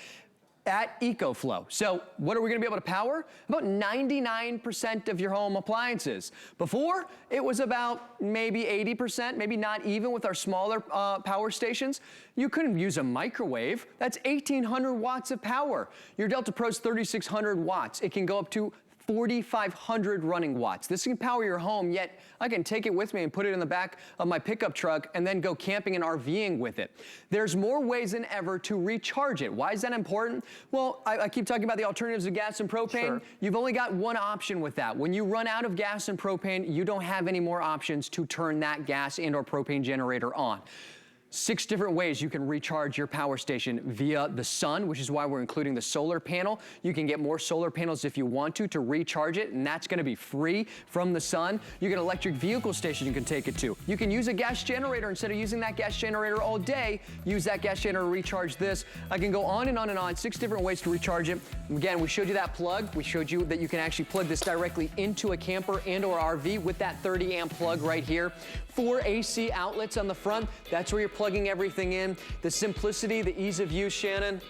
[SPEAKER 2] at EcoFlow. So what are we gonna be able to power? About 99% of your home appliances. Before, it was about maybe 80%, maybe not even with our smaller power stations. You couldn't use a microwave. That's 1,800 watts of power. Your Delta Pro's 3,600 watts. It can go up to 4,500 running watts. This can power your home, yet I can take it with me and put it in the back of my pickup truck and then go camping and RVing with it. There's more ways than ever to recharge it. Why is that important? Well, I keep talking about the alternatives of gas and propane.
[SPEAKER 1] Sure.
[SPEAKER 2] You've only got one option with that. When you run out of gas and propane, you don't have any more options to turn that gas and or propane generator on. 6 different ways you can recharge your power station via the sun, which is why we're including the solar panel. You can get more solar panels if you want to recharge it, and that's gonna be free from the sun. You get an electric vehicle station you can take it to. You can use a gas generator instead of using that gas generator all day. Use that gas generator to recharge this. I can go on and on and on, 6 different ways to recharge it. Again, we showed you that plug. We showed you that you can actually plug this directly into a camper and or RV with that 30 amp plug right here. 4 AC outlets on the front. That's where you're plugging everything in. The simplicity, the ease of use, Shannon.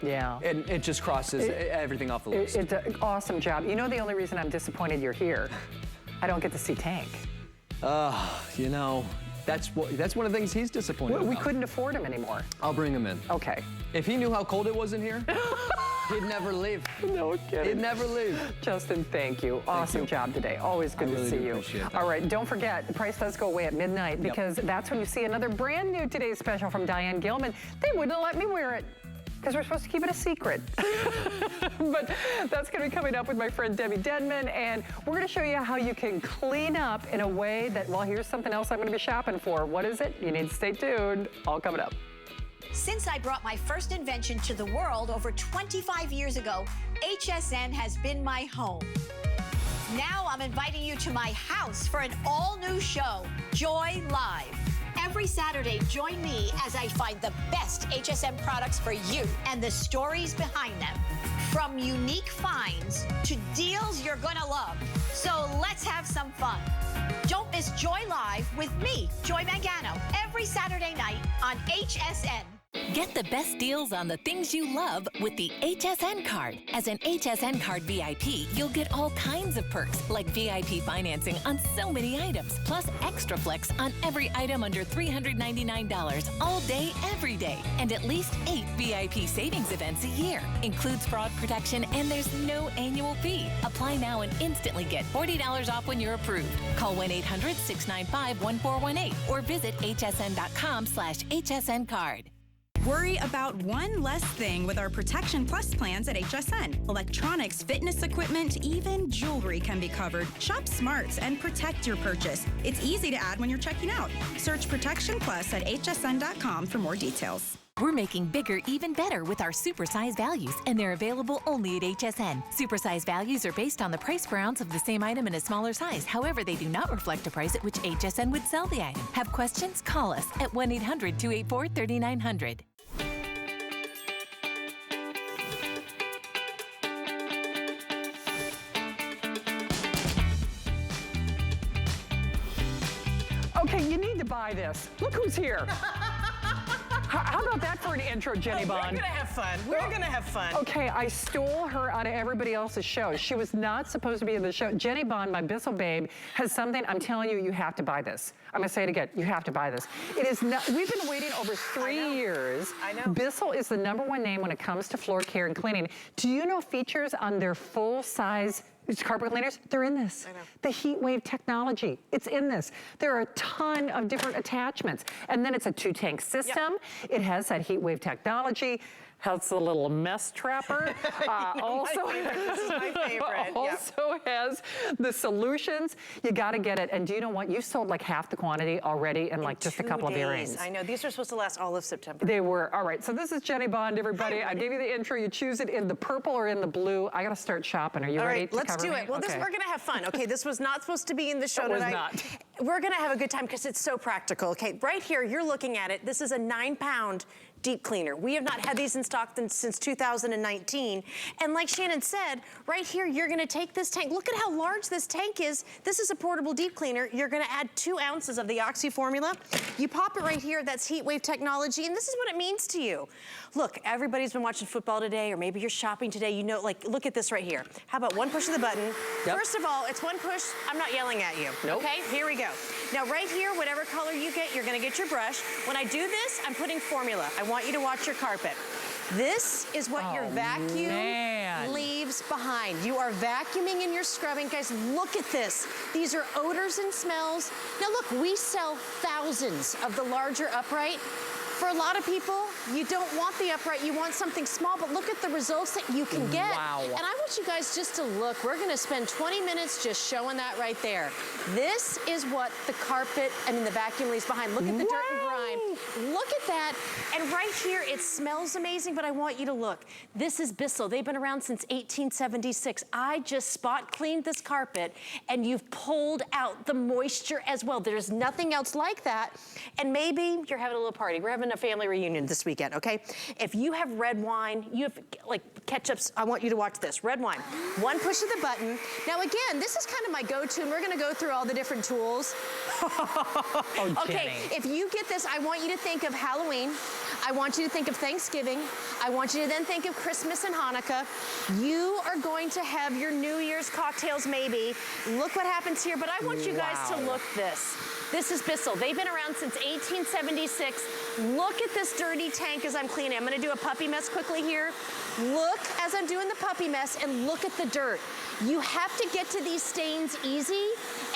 [SPEAKER 1] Yeah.
[SPEAKER 2] And it just crosses everything off the list.
[SPEAKER 1] It's an awesome job. You know, the only reason I'm disappointed you're here, I don't get to see Tank.
[SPEAKER 2] You know, that's one of the things he's disappointed
[SPEAKER 1] We
[SPEAKER 2] about.
[SPEAKER 1] couldn't afford him anymore.
[SPEAKER 2] I'll bring him in.
[SPEAKER 1] Okay.
[SPEAKER 2] If he knew how cold it was in here, he'd never leave.
[SPEAKER 1] No kidding.
[SPEAKER 2] He'd never leave.
[SPEAKER 1] Justin, thank you. Awesome job today. Always good to see you.
[SPEAKER 2] Appreciate that.
[SPEAKER 1] All right, don't forget, the price does go away at midnight because that's when you see another brand new Today's Special from Diane Gilman. They wouldn't let me wear it because we're supposed to keep it a secret. But that's going to be coming up with my friend Debbie Denman, and we're going to show you how you can clean up in a way that, well, here's something else I'm going to be shopping for. What is it? You need to stay tuned. All coming up.
[SPEAKER 3] Since I brought my first invention to the world over 25 years ago, HSN has been my home. Now I'm inviting you to my house for an all-new show, Joy Live. Every Saturday, join me as I find the best HSN products for you and the stories behind them. From unique finds to deals you're gonna love. So let's have some fun. Don't miss Joy Live with me, Joy Mangano, every Saturday night on HSN.
[SPEAKER 4] Get the best deals on the things you love with the HSN card. As an HSN card VIP, you'll get all kinds of perks, like VIP financing on so many items, plus extra flex on every item under $399 all day, every day, and at least 8 VIP savings events a year. Includes fraud protection, and there's no annual fee. Apply now and instantly get $40 off when you're approved. Call 1-800-695-1418 or visit hsn.com/HSN card.
[SPEAKER 5] Worry about one less thing with our Protection Plus plans at HSN. Electronics, fitness equipment, even jewelry can be covered. Shop smart and protect your purchase. It's easy to add when you're checking out. Search Protection Plus at hsn.com for more details.
[SPEAKER 4] We're making bigger even better with our supersize values, and they're available only at HSN. Supersize values are based on the price per ounce of the same item in a smaller size. However, they do not reflect a price at which HSN would sell the item. Have questions? Call us at 1-800-284-3900.
[SPEAKER 1] buy this. Look who's here. How about that for an intro, Jenny Bond?
[SPEAKER 6] We're gonna have fun. We're gonna have fun.
[SPEAKER 1] Okay, I stole her out of everybody else's show. She was not supposed to be in the show. Jenny Bond, my Bissell babe, has something. I'm telling you, you have to buy this. I'm gonna say it again. You have to buy this. It is not. We've been waiting over 3 years.
[SPEAKER 6] I know.
[SPEAKER 1] Bissell is the #1 name when it comes to floor care and cleaning. Do you know features on their full-size carpet cleaners? They're in this.
[SPEAKER 6] I know.
[SPEAKER 1] The heat wave technology, it's in this. There are a ton of different attachments. And then it's a 2-tank system. Yep. It has that heat wave technology. Has a little mess trapper. Also,
[SPEAKER 6] this is my favorite.
[SPEAKER 1] Also has the solutions. You got to get it. And do you know what? You sold like half the quantity already in like just a couple of earrings.
[SPEAKER 6] I know. These are supposed to last all of September.
[SPEAKER 1] They were. All right. So this is Jenny Bond, everybody. I gave you the intro. You choose it in the purple or in the blue. I got to start shopping. Are you ready to
[SPEAKER 6] let's
[SPEAKER 1] cover
[SPEAKER 6] do
[SPEAKER 1] me?
[SPEAKER 6] it. Well,
[SPEAKER 1] Okay.
[SPEAKER 6] we're going to have fun. Okay, this was not supposed to be in the show
[SPEAKER 1] It was
[SPEAKER 6] tonight.
[SPEAKER 1] not.
[SPEAKER 6] We're going to have a good time because it's so practical. Okay, right here, you're looking at it. This is a 9-pound deep cleaner. We have not had these in stock since 2019. And like Shannon said, right here, you're gonna take this tank. Look at how large this tank is. This is a portable deep cleaner. You're gonna add 2 ounces of the Oxy formula. You pop it right here, that's heat wave technology, and this is what it means to you. Look, everybody's been watching football today, or maybe you're shopping today, you know, like, look at this right here. How about one push of the button?
[SPEAKER 1] Yep.
[SPEAKER 6] First of all, it's one push, I'm not yelling at you.
[SPEAKER 1] Nope.
[SPEAKER 6] Okay, here we go. Now right here, whatever color you get, you're gonna get your brush. When I do this, I'm putting formula. I want you to watch your carpet. This is what your vacuum leaves behind. You are vacuuming and you're scrubbing. Guys, look at this. These are odors and smells. Now look, we sell thousands of the larger upright. For a lot of people, you don't want the upright, you want something small, but look at the results that you can get.
[SPEAKER 1] Wow.
[SPEAKER 6] And I want you guys just to look. We're gonna spend 20 minutes just showing that right there. This is what the the vacuum leaves behind. Look at the dirt and grime. Look at that. And right here, it smells amazing, but I want you to look. This is Bissell. They've been around since 1876. I just spot cleaned this carpet, and you've pulled out the moisture as well. There's nothing else like that. And maybe you're having a little party. We're having a family reunion this weekend, okay? If you have red wine, you have like ketchups, I want you to watch this. Red wine. One push of the button. Now again, this is kind of my go-to, and we're gonna go through all the different tools. Okay, if you get this, I want you to think of Halloween. I want you to think of Thanksgiving. I want you to then think of Christmas and Hanukkah. You are going to have your New Year's cocktails maybe. Look what happens here, but I want you guys to look this. This is Bissell. They've been around since 1876. Look at this dirty tank as I'm cleaning. I'm gonna do a puppy mess quickly here. Look as I'm doing the puppy mess and look at the dirt. You have to get to these stains easy,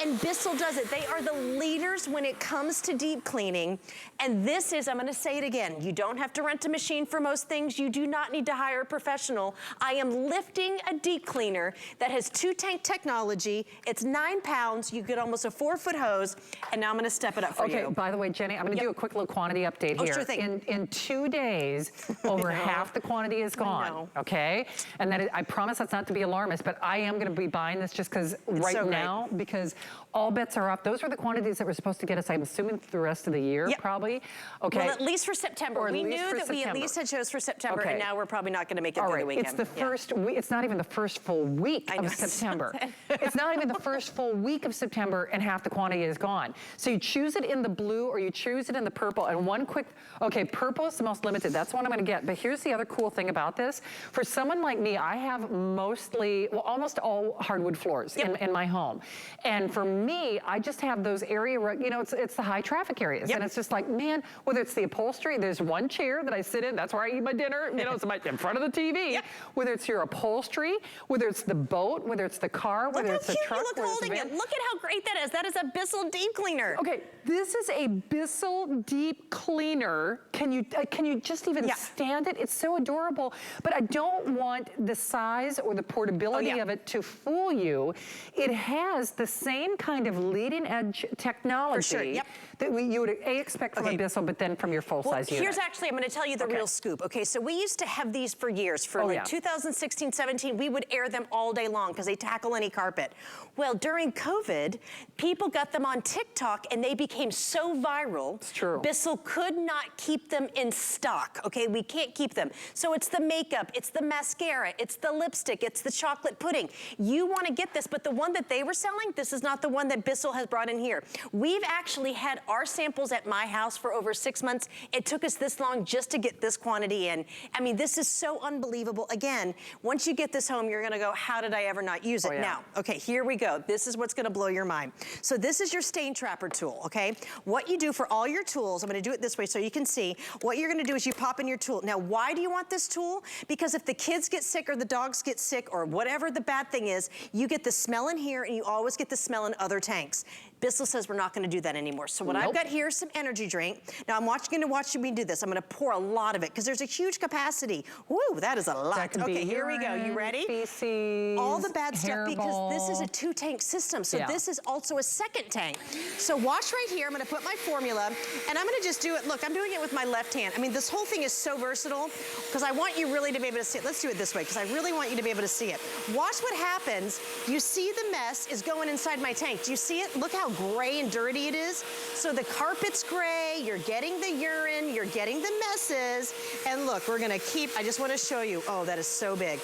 [SPEAKER 6] and Bissell does it. They are the leaders when it comes to deep cleaning. And this is, I'm gonna say it again, you don't have to rent a machine for most things. You do not need to hire a professional. I am lifting a deep cleaner that has 2-tank technology. It's 9 pounds. You get almost a 4-foot hose. And now I'm gonna step it up for you.
[SPEAKER 1] Okay, by the way, Jenny, I'm gonna do a quick little quantity update here.
[SPEAKER 6] Sure thing.
[SPEAKER 1] In 2 days, over half the quantity is gone, okay? And that is, I promise that's not to be alarmist, but I am gonna be buying this just because now, because all bets are up. Those are the quantities that were supposed to get us, I'm assuming, through the rest of the year, probably. Okay.
[SPEAKER 6] Well, at least for September.
[SPEAKER 1] Or
[SPEAKER 6] We
[SPEAKER 1] at least
[SPEAKER 6] knew
[SPEAKER 1] for
[SPEAKER 6] that we at
[SPEAKER 1] September.
[SPEAKER 6] least had shows for September,
[SPEAKER 1] Okay.
[SPEAKER 6] and now we're probably not gonna make it
[SPEAKER 1] All
[SPEAKER 6] through
[SPEAKER 1] right,
[SPEAKER 6] the weekend.
[SPEAKER 1] it's the first week, it's not even the first full week
[SPEAKER 6] I know.
[SPEAKER 1] of September. It's not even the first full week of September, and half the quantity is gone. So you choose it in the blue or you choose it in the purple, and one quick, okay, purple is the most limited. That's what I'm gonna get. But here's the other cool thing about this. For someone like me, I have mostly, well, almost all hardwood floors in my home. And for me, I just have those area, you know, it's the high traffic areas. And it's just like, man, whether it's the upholstery, there's one chair that I sit in, that's where I eat my dinner, you know, it's in front of the TV. Whether it's your upholstery, whether it's the boat, whether it's the car, whether it's the truck,
[SPEAKER 6] Look how cute you look holding it. Look at how great that is. That is a Bissell deep cleaner.
[SPEAKER 1] Okay, this is a Bissell deep cleaner. Can you just even stand it? It's so adorable, but I don't want the size or the portability of it to fool you. It has the same kind of leading edge technology that you would expect from a Bissell, but then from your full-size unit.
[SPEAKER 6] Here's actually, I'm gonna tell you the real scoop. Okay, so we used to have these for years. For 2016, 17, we would air them all day long because they tackle any carpet. Well, during COVID, people got them on TikTok and they became so viral.
[SPEAKER 1] It's true.
[SPEAKER 6] Bissell could not keep them in stock, okay? We can't keep them. So it's the makeup, it's the mascara, it's the lipstick, it's the chocolate pudding. You wanna get this, but the one that they were selling, this is not
[SPEAKER 7] not the one that Bissell has brought in here. We've actually had our samples at my house for over 6 months. It took us this long just to get this quantity in. I mean, this is so unbelievable. Again, once you get this home, you're gonna go, how did I ever not use it? Now, okay, here we go. This is what's gonna blow your mind. So this is your stain trapper tool, okay? What you do for all your tools, I'm gonna do it this way so you can see, what you're gonna do is you pop in your tool. Now, why do you want this tool? Because if the kids get sick or the dogs get sick or whatever the bad thing is, you get the smell in here and you always get the smell in other tanks. Bissell says we're not gonna do that anymore. So what I've got here is some energy drink. Now I'm gonna watch me do this. I'm gonna pour a lot of it because there's a huge capacity. Woo, that is a lot. Okay, here we go. You ready?
[SPEAKER 1] Feces,
[SPEAKER 7] all the bad stuff because this is a 2-tank system. So this is also a second tank. So watch right here. I'm gonna put my formula and I'm gonna just do it. Look, I'm doing it with my left hand. I mean, this whole thing is so versatile because I want you really to be able to see it. Let's do it this way because I really want you to be able to see it. Watch what happens. You see the mess is going inside my tank. Do you see it? Look how gray and dirty it is. So the carpet's gray, you're getting the urine, you're getting the messes. And look, we're gonna keep, I just wanna show you, oh, that is so big.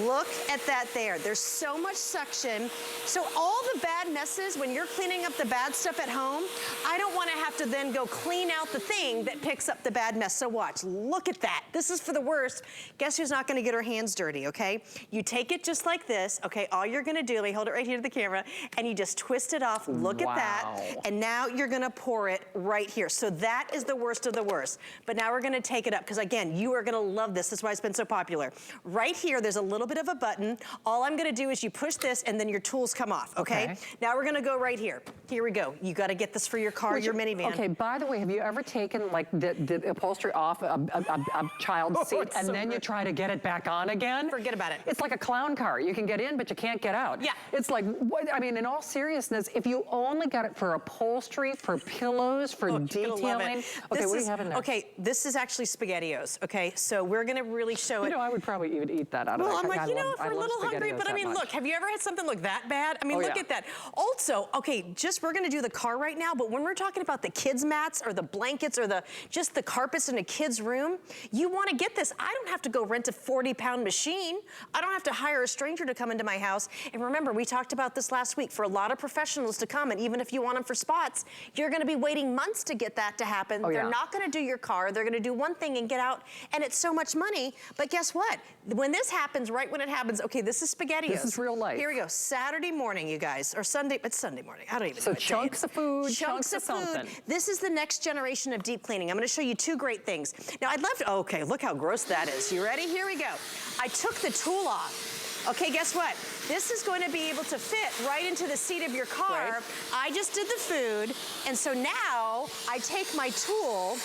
[SPEAKER 7] Look at that there. There's so much suction. So all the bad messes, when you're cleaning up the bad stuff at home, I don't wanna have to then go clean out the thing that picks up the bad mess. So watch, look at that. This is for the worst. Guess who's not gonna get her hands dirty, okay? You take it just like this, okay? All you're gonna do, let me hold it right here to the camera, and you just twist it off. Look at that. And now you're gonna pour it right here. So that is the worst of the worst. But now we're gonna take it up, because again, you are gonna love this. That's why it's been so popular. Right here, there's a little bit of a button. All I'm gonna do is you push this and then your tools come off, okay? Now we're gonna go right here. Here we go. You gotta get this for your car, your minivan.
[SPEAKER 1] Okay, by the way, have you ever taken like the upholstery off a child's seat and then you try to get it back on again?
[SPEAKER 7] Forget about it.
[SPEAKER 1] It's like a clown car. You can get in, but you can't get out.
[SPEAKER 7] Yeah.
[SPEAKER 1] It's like, what, I mean, in all seriousness, if you only got it for upholstery, for pillows, for detailing. Okay, what do you have in there?
[SPEAKER 7] Okay, this is actually SpaghettiOs, okay? So we're gonna really show it.
[SPEAKER 1] You know, I would probably even eat that out of
[SPEAKER 7] Well, I'm like, you know, if we're a little hungry, but I mean, look, have you ever had something look that bad? I mean, look at that. Also, okay, just we're gonna do the car right now, but when we're talking about the kids' mats or the blankets or just the carpets in a kid's room, you wanna get this. I don't have to go rent a 40-pound machine. I don't have to hire a stranger to come into my house. And remember, we talked about this last week. For a lot of professionals to come, and even if you want them for spots, you're gonna be waiting months to get that to happen. They're not gonna do your car. They're gonna do one thing and get out, and it's so much money. But guess what? When this happens, right when it happens, okay, this is SpaghettiOs.
[SPEAKER 1] This is real life.
[SPEAKER 7] Here we go. Saturday morning, you guys, or Sunday, it's Sunday morning. I don't even know.
[SPEAKER 1] So chunks of food,
[SPEAKER 7] chunks of
[SPEAKER 1] something.
[SPEAKER 7] This is the next generation of deep cleaning. I'm gonna show you 2 great things. Now, I'd love to, okay, look how gross that is. You ready? Here we go. I took the tool off. Okay, guess what? This is going to be able to fit right into the seat of your car. I just did the food, and so now I take my tool.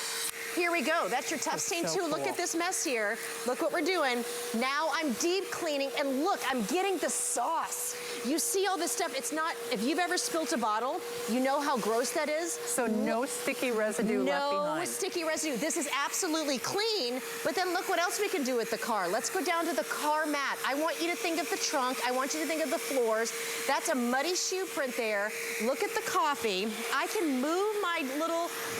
[SPEAKER 7] Here we go. That's your tough stain tool. Look at this mess here. Look what we're doing. Now I'm deep cleaning, and look, I'm getting the sauce. You see all this stuff. It's not, if you've ever spilt a bottle, you know how gross that is.
[SPEAKER 1] So no sticky residue left behind.
[SPEAKER 7] No sticky residue. This is absolutely clean, but then look what else we can do with the car. Let's go down to the car mat. I want you to think of the trunk. I want you to think of the floors. That's a muddy shoe print there. Look at the coffee. I can move my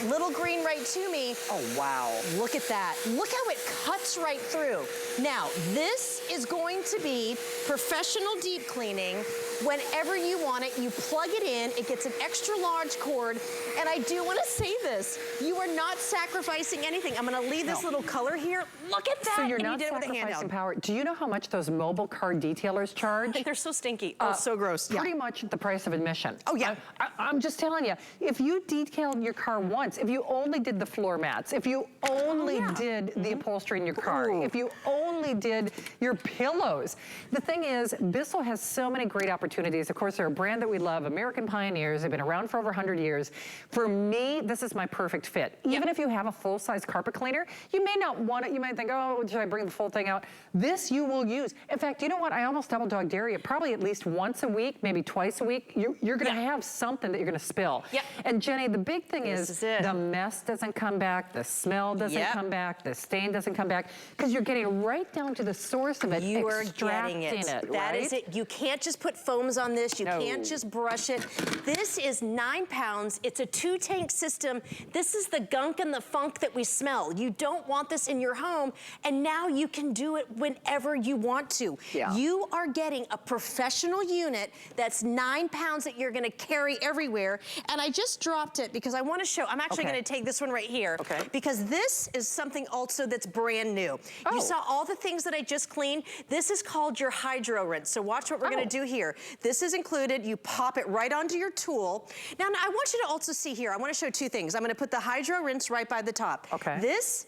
[SPEAKER 7] little green right to me.
[SPEAKER 1] Oh, wow.
[SPEAKER 7] Look at that. Look how it cuts right through. Now, this is going to be professional deep cleaning. Whenever you want it, you plug it in. It gets an extra large cord. And I do want to say this. You are not sacrificing anything. I'm going to leave this little color here. Look at that.
[SPEAKER 1] So you're not sacrificing power. Do you know how much those mobile car detailers charge?
[SPEAKER 7] They're so stinky. Oh, so gross.
[SPEAKER 1] Pretty much the price of admission.
[SPEAKER 7] Oh, yeah.
[SPEAKER 1] I'm just telling you, if you detailed your car once, if you only did the floor mats, if you only did the upholstery in your car, if you only did your pillows. The thing is, Bissell has so many great opportunities. Of course, they're a brand that we love, American pioneers. They've been around for over 100 years. For me, this is my perfect fit. Even if you have a full-size carpet cleaner, you may not want it. You might think, oh, should I bring the full thing out? This you will use. In fact, you know what? I almost double dog dare you. Probably at least once a week, maybe twice a week, you're going to have something that you're going to spill. And Jenny, the big thing is the mess doesn't come back. the smell doesn't come back, the stain doesn't come back, because you're getting right down to the source of it,
[SPEAKER 7] you are getting it. That is it. You can't just put foams on this. You can't just brush it. This is 9 pounds. It's a 2-tank system. This is the gunk and the funk that we smell. You don't want this in your home, and now you can do it whenever you want to.
[SPEAKER 1] Yeah.
[SPEAKER 7] You are getting a professional unit that's 9 pounds that you're gonna carry everywhere. And I just dropped it because I wanna show, I'm actually gonna take this one right here. Because this is something also that's brand new. You saw all the things that I just cleaned. This is called your hydro rinse. So watch what we're gonna do here. This is included. You pop it right onto your tool. Now I want you to also see here, I wanna show 2 things. I'm gonna put the hydro rinse right by the top. This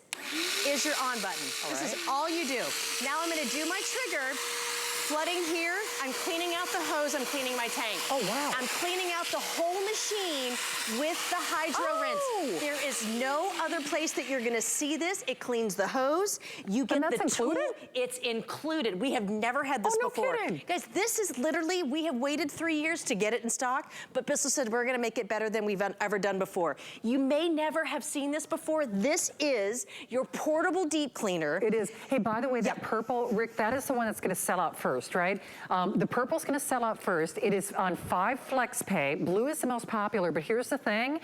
[SPEAKER 7] is your on button. This is all you do. Now I'm gonna do my trigger. Flooding here, I'm cleaning out the hose, I'm cleaning my tank.
[SPEAKER 1] Oh, wow.
[SPEAKER 7] I'm cleaning out the whole machine with the hydro rinse. There is no other place that you're gonna see this. It cleans the hose. You get the tool. It's included. We have never had this before.
[SPEAKER 1] Kidding.
[SPEAKER 7] Guys, this is literally, we have waited 3 years to get it in stock, but Bissell said we're gonna make it better than we've ever done before. You may never have seen this before. This is your portable deep cleaner.
[SPEAKER 1] It is. Hey, by the way, that purple, Rick, that is the one that's gonna sell out first. Right? The purple's gonna sell out first. It is on 5 flex pay. Blue is the most popular, but here's the thing.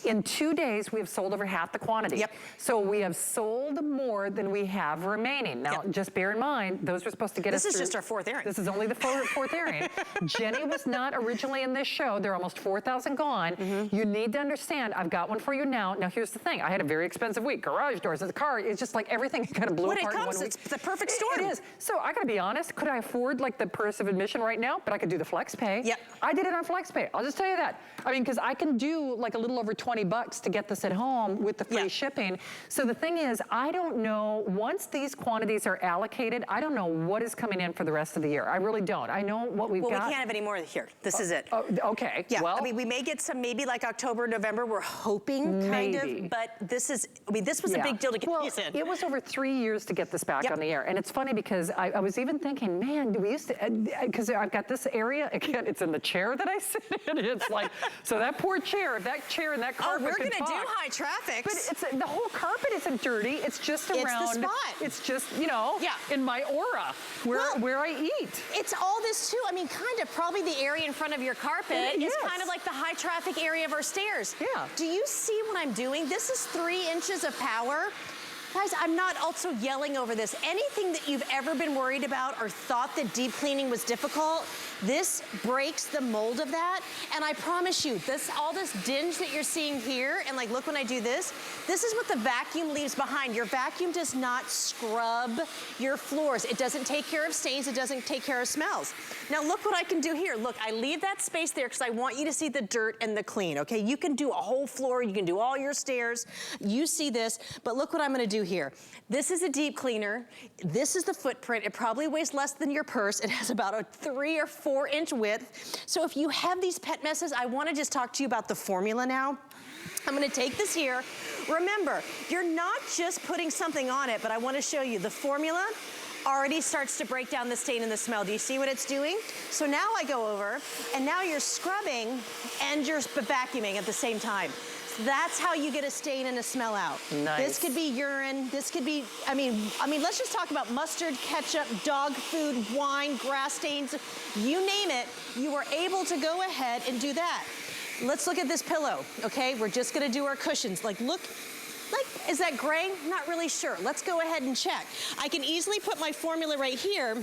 [SPEAKER 1] In 2 days, we have sold over half the quantity. So we have sold more than we have remaining. Now, just bear in mind, those are supposed to get us
[SPEAKER 7] This is
[SPEAKER 1] through.
[SPEAKER 7] just our 4th airing.
[SPEAKER 1] This is only the fourth airing. Jenny was not originally in this show. There are almost 4,000 gone. You need to understand, I've got one for you now. Now, here's the thing. I had a very expensive week. Garage doors, the car, it's just like everything kind of blew apart in 1 week.
[SPEAKER 7] It's the perfect storm.
[SPEAKER 1] It is. So I gotta be honest, could I afford like the purse of admission right now? But I could do the flex pay. I did it on flex pay. I'll just tell you that. I mean, because I can do like a little over 20 bucks to get this at home with the free shipping. So the thing is, I don't know, once these quantities are allocated, I don't know what is coming in for the rest of the year. I really don't. I know what we've got.
[SPEAKER 7] Well, we can't have any more here. This is it.
[SPEAKER 1] Okay.
[SPEAKER 7] Yeah,
[SPEAKER 1] well,
[SPEAKER 7] I mean, we may get some maybe like October, November, we're hoping kind of, but this is, I mean, this was a big deal to get these in.
[SPEAKER 1] It was over 3 years to get this back on the air. And it's funny because I was even thinking, man, do we used to, because I've got this area, again, it's in the chair that I sit in. It's like, so that poor chair, and that carpet
[SPEAKER 7] we're
[SPEAKER 1] could
[SPEAKER 7] gonna
[SPEAKER 1] talk.
[SPEAKER 7] do high traffic.
[SPEAKER 1] But it's, the whole carpet isn't dirty. It's just around.
[SPEAKER 7] It's the spot.
[SPEAKER 1] It's just, you know, in my aura, where I eat.
[SPEAKER 7] It's all this too. I mean, kind of probably the area in front of your carpet is kind of like the high traffic area of our stairs. Do you see what I'm doing? This is 3 inches of power. Guys, I'm not also yelling over this. Anything that you've ever been worried about or thought that deep cleaning was difficult, this breaks the mold of that. And I promise you, all this dinge that you're seeing here, and like, look when I do this is what the vacuum leaves behind. Your vacuum does not scrub your floors. It doesn't take care of stains. It doesn't take care of smells. Now look what I can do here. Look, I leave that space there because I want you to see the dirt and the clean, okay? You can do a whole floor. You can do all your stairs. You see this, but look what I'm gonna do here. This is a deep cleaner. This is the footprint. It probably weighs less than your purse. It has about a 3 or 4 inch width. So if you have these pet messes, I wanna just talk to you about the formula now. I'm gonna take this here. Remember, you're not just putting something on it, but I wanna show you the formula already starts to break down the stain and the smell. Do you see what it's doing? So now I go over, and now you're scrubbing and you're vacuuming at the same time. That's how you get a stain and a smell out. This could be urine. This could be, I mean, let's just talk about mustard, ketchup, dog food, wine, grass stains. You name it, you were able to go ahead and do that. Let's look at this pillow, okay? We're just gonna do our cushions. Like, look, is that gray? Not really sure. Let's go ahead and check. I can easily put my formula right here.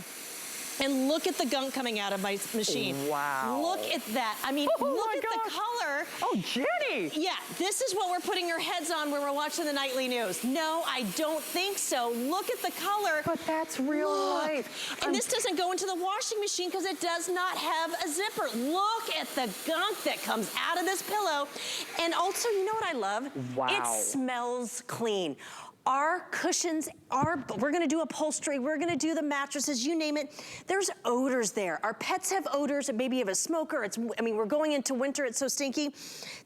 [SPEAKER 7] And look at the gunk coming out of my machine.
[SPEAKER 1] Wow.
[SPEAKER 7] Look at that. I mean, look at the color.
[SPEAKER 1] Oh, Jenny.
[SPEAKER 7] Yeah, this is what we're putting our heads on when we're watching the nightly news. No, I don't think so. Look at the color.
[SPEAKER 1] But that's real life.
[SPEAKER 7] And this doesn't go into the washing machine because it does not have a zipper. Look at the gunk that comes out of this pillow. And also, you know what I love?
[SPEAKER 1] Wow.
[SPEAKER 7] It smells clean. Our cushions, we're gonna do upholstery, we're gonna do the mattresses, you name it. There's odors there. Our pets have odors, maybe you have a smoker, I mean, we're going into winter, it's so stinky.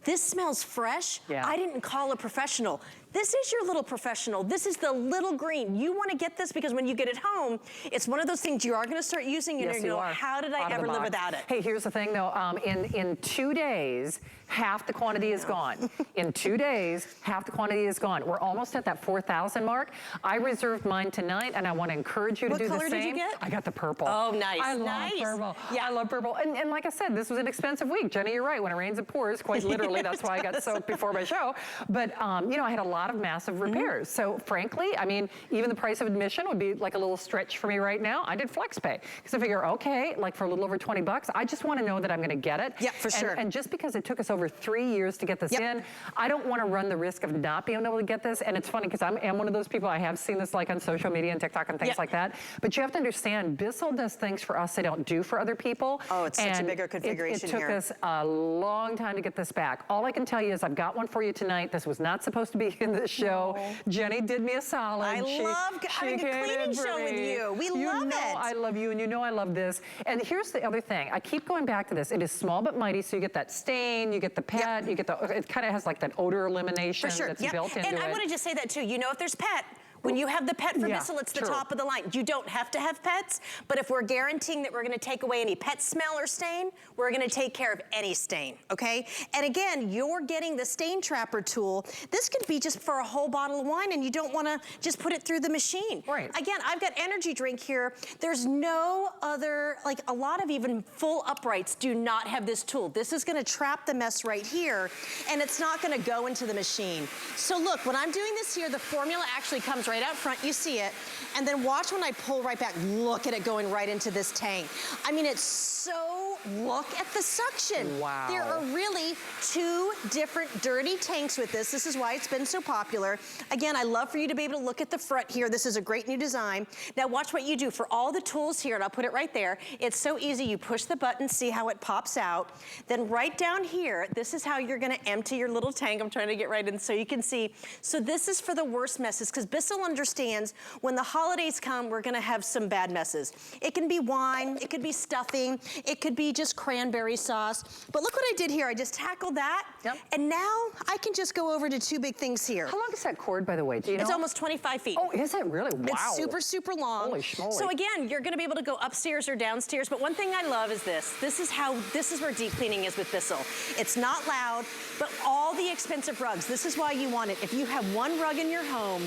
[SPEAKER 7] This smells fresh. I didn't call a professional. This is your little professional. This is the little green. You want to get this because when you get it home, it's one of those things you are going to start using and you're going to go, how did I ever live without it?
[SPEAKER 1] Hey, here's the thing though, in 2 days, half the quantity is gone. In 2 days, half the quantity is gone. We're almost at that 4,000 mark. I reserved mine tonight, and I want to encourage you to do the same.
[SPEAKER 7] What color did you get?
[SPEAKER 1] I got the purple.
[SPEAKER 7] Oh, nice.
[SPEAKER 1] I love purple. Yeah, I love purple. And like I said, this was an expensive week. Jenny, you're right. When it rains, it pours. Quite literally. That's why I got soaked before my show. But you know, I had a lot of massive repairs. So frankly, I mean, even the price of admission would be like a little stretch for me right now. I did FlexPay because I figure, okay, like for a little over 20 bucks, I just want to know that I'm going to get it.
[SPEAKER 7] Yeah, for sure.
[SPEAKER 1] And just because it took us over 3 years to get this in, I don't want to run the risk of not being able to get this. And it's funny because I am one of those people, I have seen this like on social media and TikTok and things like that. But you have to understand, Bissell does things for us they don't do for other people.
[SPEAKER 7] Oh, it's such a bigger configuration
[SPEAKER 1] here. It took us a long time to get this back. All I can tell you is I've got one for you tonight. This was not supposed to be in the show. Jenny did me a solid.
[SPEAKER 7] I love having a cleaning show with you. We love it.
[SPEAKER 1] I love you, and you know I love this. And here's the other thing. I keep going back to this. It is small but mighty, so you get that stain, you get the pet, you get the, it kind of has like that odor elimination that's built into it.
[SPEAKER 7] And I want to just say that too. You know, if there's pet, when you have the pet for Bissell, it's the top of the line. You don't have to have pets, but if we're guaranteeing that we're going to take away any pet smell or stain, we're going to take care of any stain, okay? And again, you're getting the stain trapper tool. This could be just for a whole bottle of wine and you don't want to just put it through the machine.
[SPEAKER 1] Right.
[SPEAKER 7] Again, I've got energy drink here. There's no other, like a lot of even full uprights do not have this tool. This is going to trap the mess right here and it's not going to go into the machine. So look, when I'm doing this here, the formula actually comes right out front, you see it, and then watch when I pull right back, look at it going right into this tank. I mean, it's so, look at the suction.
[SPEAKER 1] Wow.
[SPEAKER 7] There are really 2 different dirty tanks with this. This is why it's been so popular. Again, I love for you to be able to look at the front here. This is a great new design. Now watch what you do for all the tools here, and I'll put it right there. It's so easy. You push the button, see how it pops out. Then right down here, this is how you're gonna empty your little tank. I'm trying to get right in so you can see. So this is for the worst messes, because Bissell understands when the holidays come, we're gonna have some bad messes. It can be wine, it could be stuffing, it could be just cranberry sauce. But look what I did here. I just tackled that, and now I can just go over to 2 big things here.
[SPEAKER 1] How long is that cord, by the way? Do you know?
[SPEAKER 7] It's almost 25 feet.
[SPEAKER 1] Oh, is it really? Wow.
[SPEAKER 7] It's super, super long.
[SPEAKER 1] Holy schmoly.
[SPEAKER 7] So again, you're gonna be able to go upstairs or downstairs, but one thing I love is this. This is where deep cleaning is with Bissell. It's not loud, but all the expensive rugs, this is why you want it. If you have one rug in your home,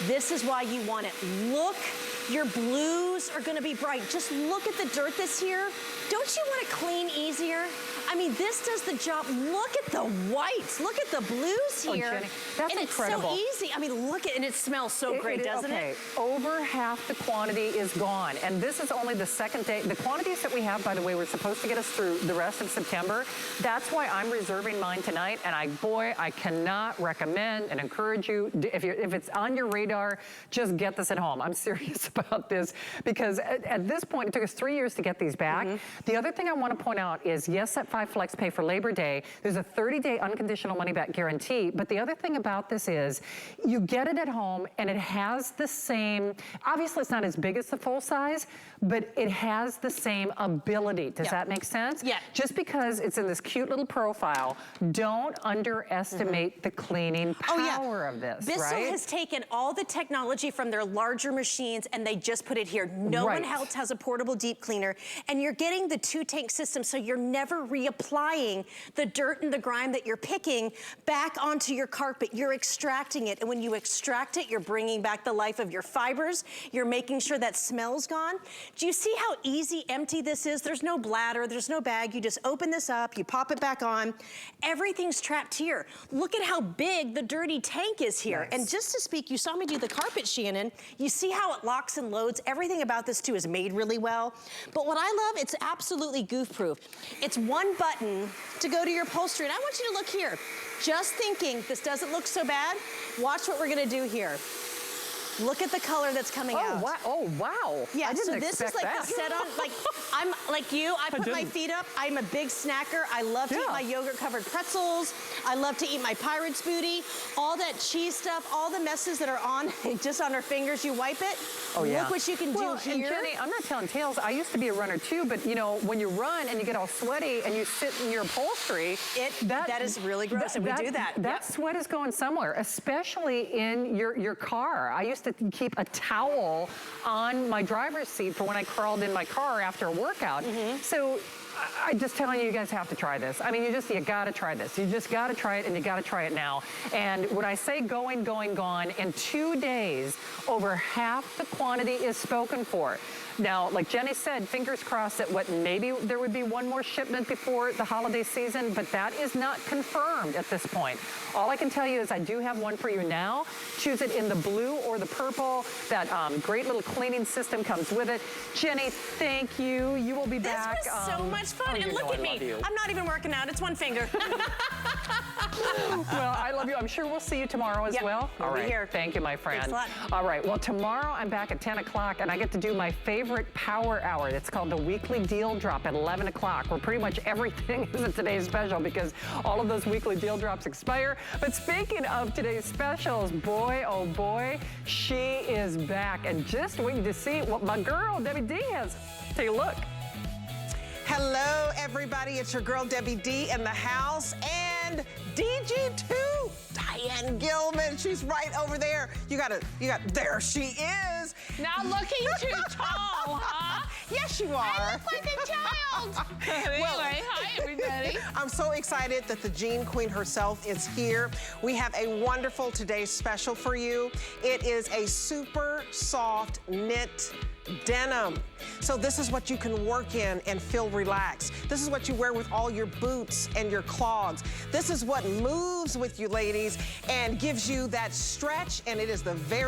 [SPEAKER 7] this is why you want it. Look, your blues are gonna be bright. Just look at the dirt that's here. Don't you want to clean easier? I mean, this does the job. Look at the whites. Look at the blues here.
[SPEAKER 1] Oh, Jenny, that's incredible.
[SPEAKER 7] And it's so easy. I mean, look at it, and it smells so great, doesn't it?
[SPEAKER 1] Over half the quantity is gone, and this is only the second day. The quantities that we have, by the way, were supposed to get us through the rest of September. That's why I'm reserving mine tonight, and I cannot recommend and encourage you, if it's on your radar, just get this at home. I'm serious about this, because at this point, it took us 3 years to get these back. The other thing I want to point out is, yes, that 5 flex pay for Labor Day, there's a 30-day unconditional money-back guarantee, but the other thing about this is you get it at home and it has the same, obviously it's not as big as the full size, but it has the same ability. Does that make sense?
[SPEAKER 7] Yeah.
[SPEAKER 1] Just because it's in this cute little profile, don't underestimate the cleaning power of this,
[SPEAKER 7] Bissell has taken all the technology from their larger machines and they just put it here. No one else has a portable deep cleaner, and you're getting the 2-tank system, so you're never reapplying the dirt and the grime that you're picking back onto your carpet. You're extracting it, and when you extract it, you're bringing back the life of your fibers. You're making sure that smell's gone. Do you see how easy empty this is? There's no bladder, there's no bag. You just open this up, you pop it back on. Everything's trapped here. Look at how big the dirty tank is here. And just to speak, you saw me do the carpet, Shannon. You see how it locks and loads. Everything about this too is made really well. But what I love, it's absolutely goof-proof. It's one button to go to your upholstery. And I want you to look here. Just thinking, this doesn't look so bad. Watch what we're gonna do here. Look at the color that's coming out.
[SPEAKER 1] Wow. Oh, wow.
[SPEAKER 7] Yeah,
[SPEAKER 1] I didn't
[SPEAKER 7] so this is
[SPEAKER 1] expect
[SPEAKER 7] like
[SPEAKER 1] that.
[SPEAKER 7] the set on, like, I'm like you, I put my feet up. I'm a big snacker. I love to eat my yogurt-covered pretzels. I love to eat my Pirate's booty. All that cheese stuff, all the messes that are on, just on our fingers, you wipe it.
[SPEAKER 1] Oh, yeah.
[SPEAKER 7] Look what you can do here.
[SPEAKER 1] And Jenny, I'm not telling tales. I used to be a runner too, but you know, when you run and you get all sweaty and you sit in your upholstery,
[SPEAKER 7] that is really gross, and we do that.
[SPEAKER 1] That sweat is going somewhere, especially in your car. I used to keep a towel on my driver's seat for when I crawled in my car after a workout. So I'm just telling you, you guys have to try this. I mean, you gotta try this. You just gotta try it, and you gotta try it now. And when I say going, gone, in 2 days, over half the quantity is spoken for. Now, like Jenny said, fingers crossed that maybe there would be one more shipment before the holiday season, but that is not confirmed at this point. All I can tell you is I do have one for you now. Choose it in the blue or the purple. That great little cleaning system comes with it. Jenny, thank you. You will be back.
[SPEAKER 7] This was so much fun, and look at me. I'm not even working out. It's one finger.
[SPEAKER 1] Well, I love you. I'm sure we'll see you tomorrow as well.
[SPEAKER 7] We'll be here.
[SPEAKER 1] Thank you, my friend.
[SPEAKER 7] Thanks a lot.
[SPEAKER 1] All right. Well, tomorrow I'm back at 10 o'clock, and I get to do my favorite power hour. It's called the weekly deal drop at 11 o'clock, where pretty much everything is a today's special because all of those weekly deal drops expire. But speaking of today's specials, boy, oh boy, she is back. And just waiting to see what my girl, Debbie D, has. Take a look.
[SPEAKER 8] Hello, everybody. It's your girl, Debbie D, in the house. And DG2, Diane Gilman. She's right over there. There she is.
[SPEAKER 9] Not looking too tall, huh?
[SPEAKER 8] Yes, you are.
[SPEAKER 9] I look like a child. Anyway, hi, everybody.
[SPEAKER 8] I'm so excited that the Jean Queen herself is here. We have a wonderful today's special for you. It is a super soft knit denim. So this is what you can work in and feel relaxed. This is what you wear with all your boots and your clogs. This is what moves with you, ladies, and gives you that stretch, and it is the very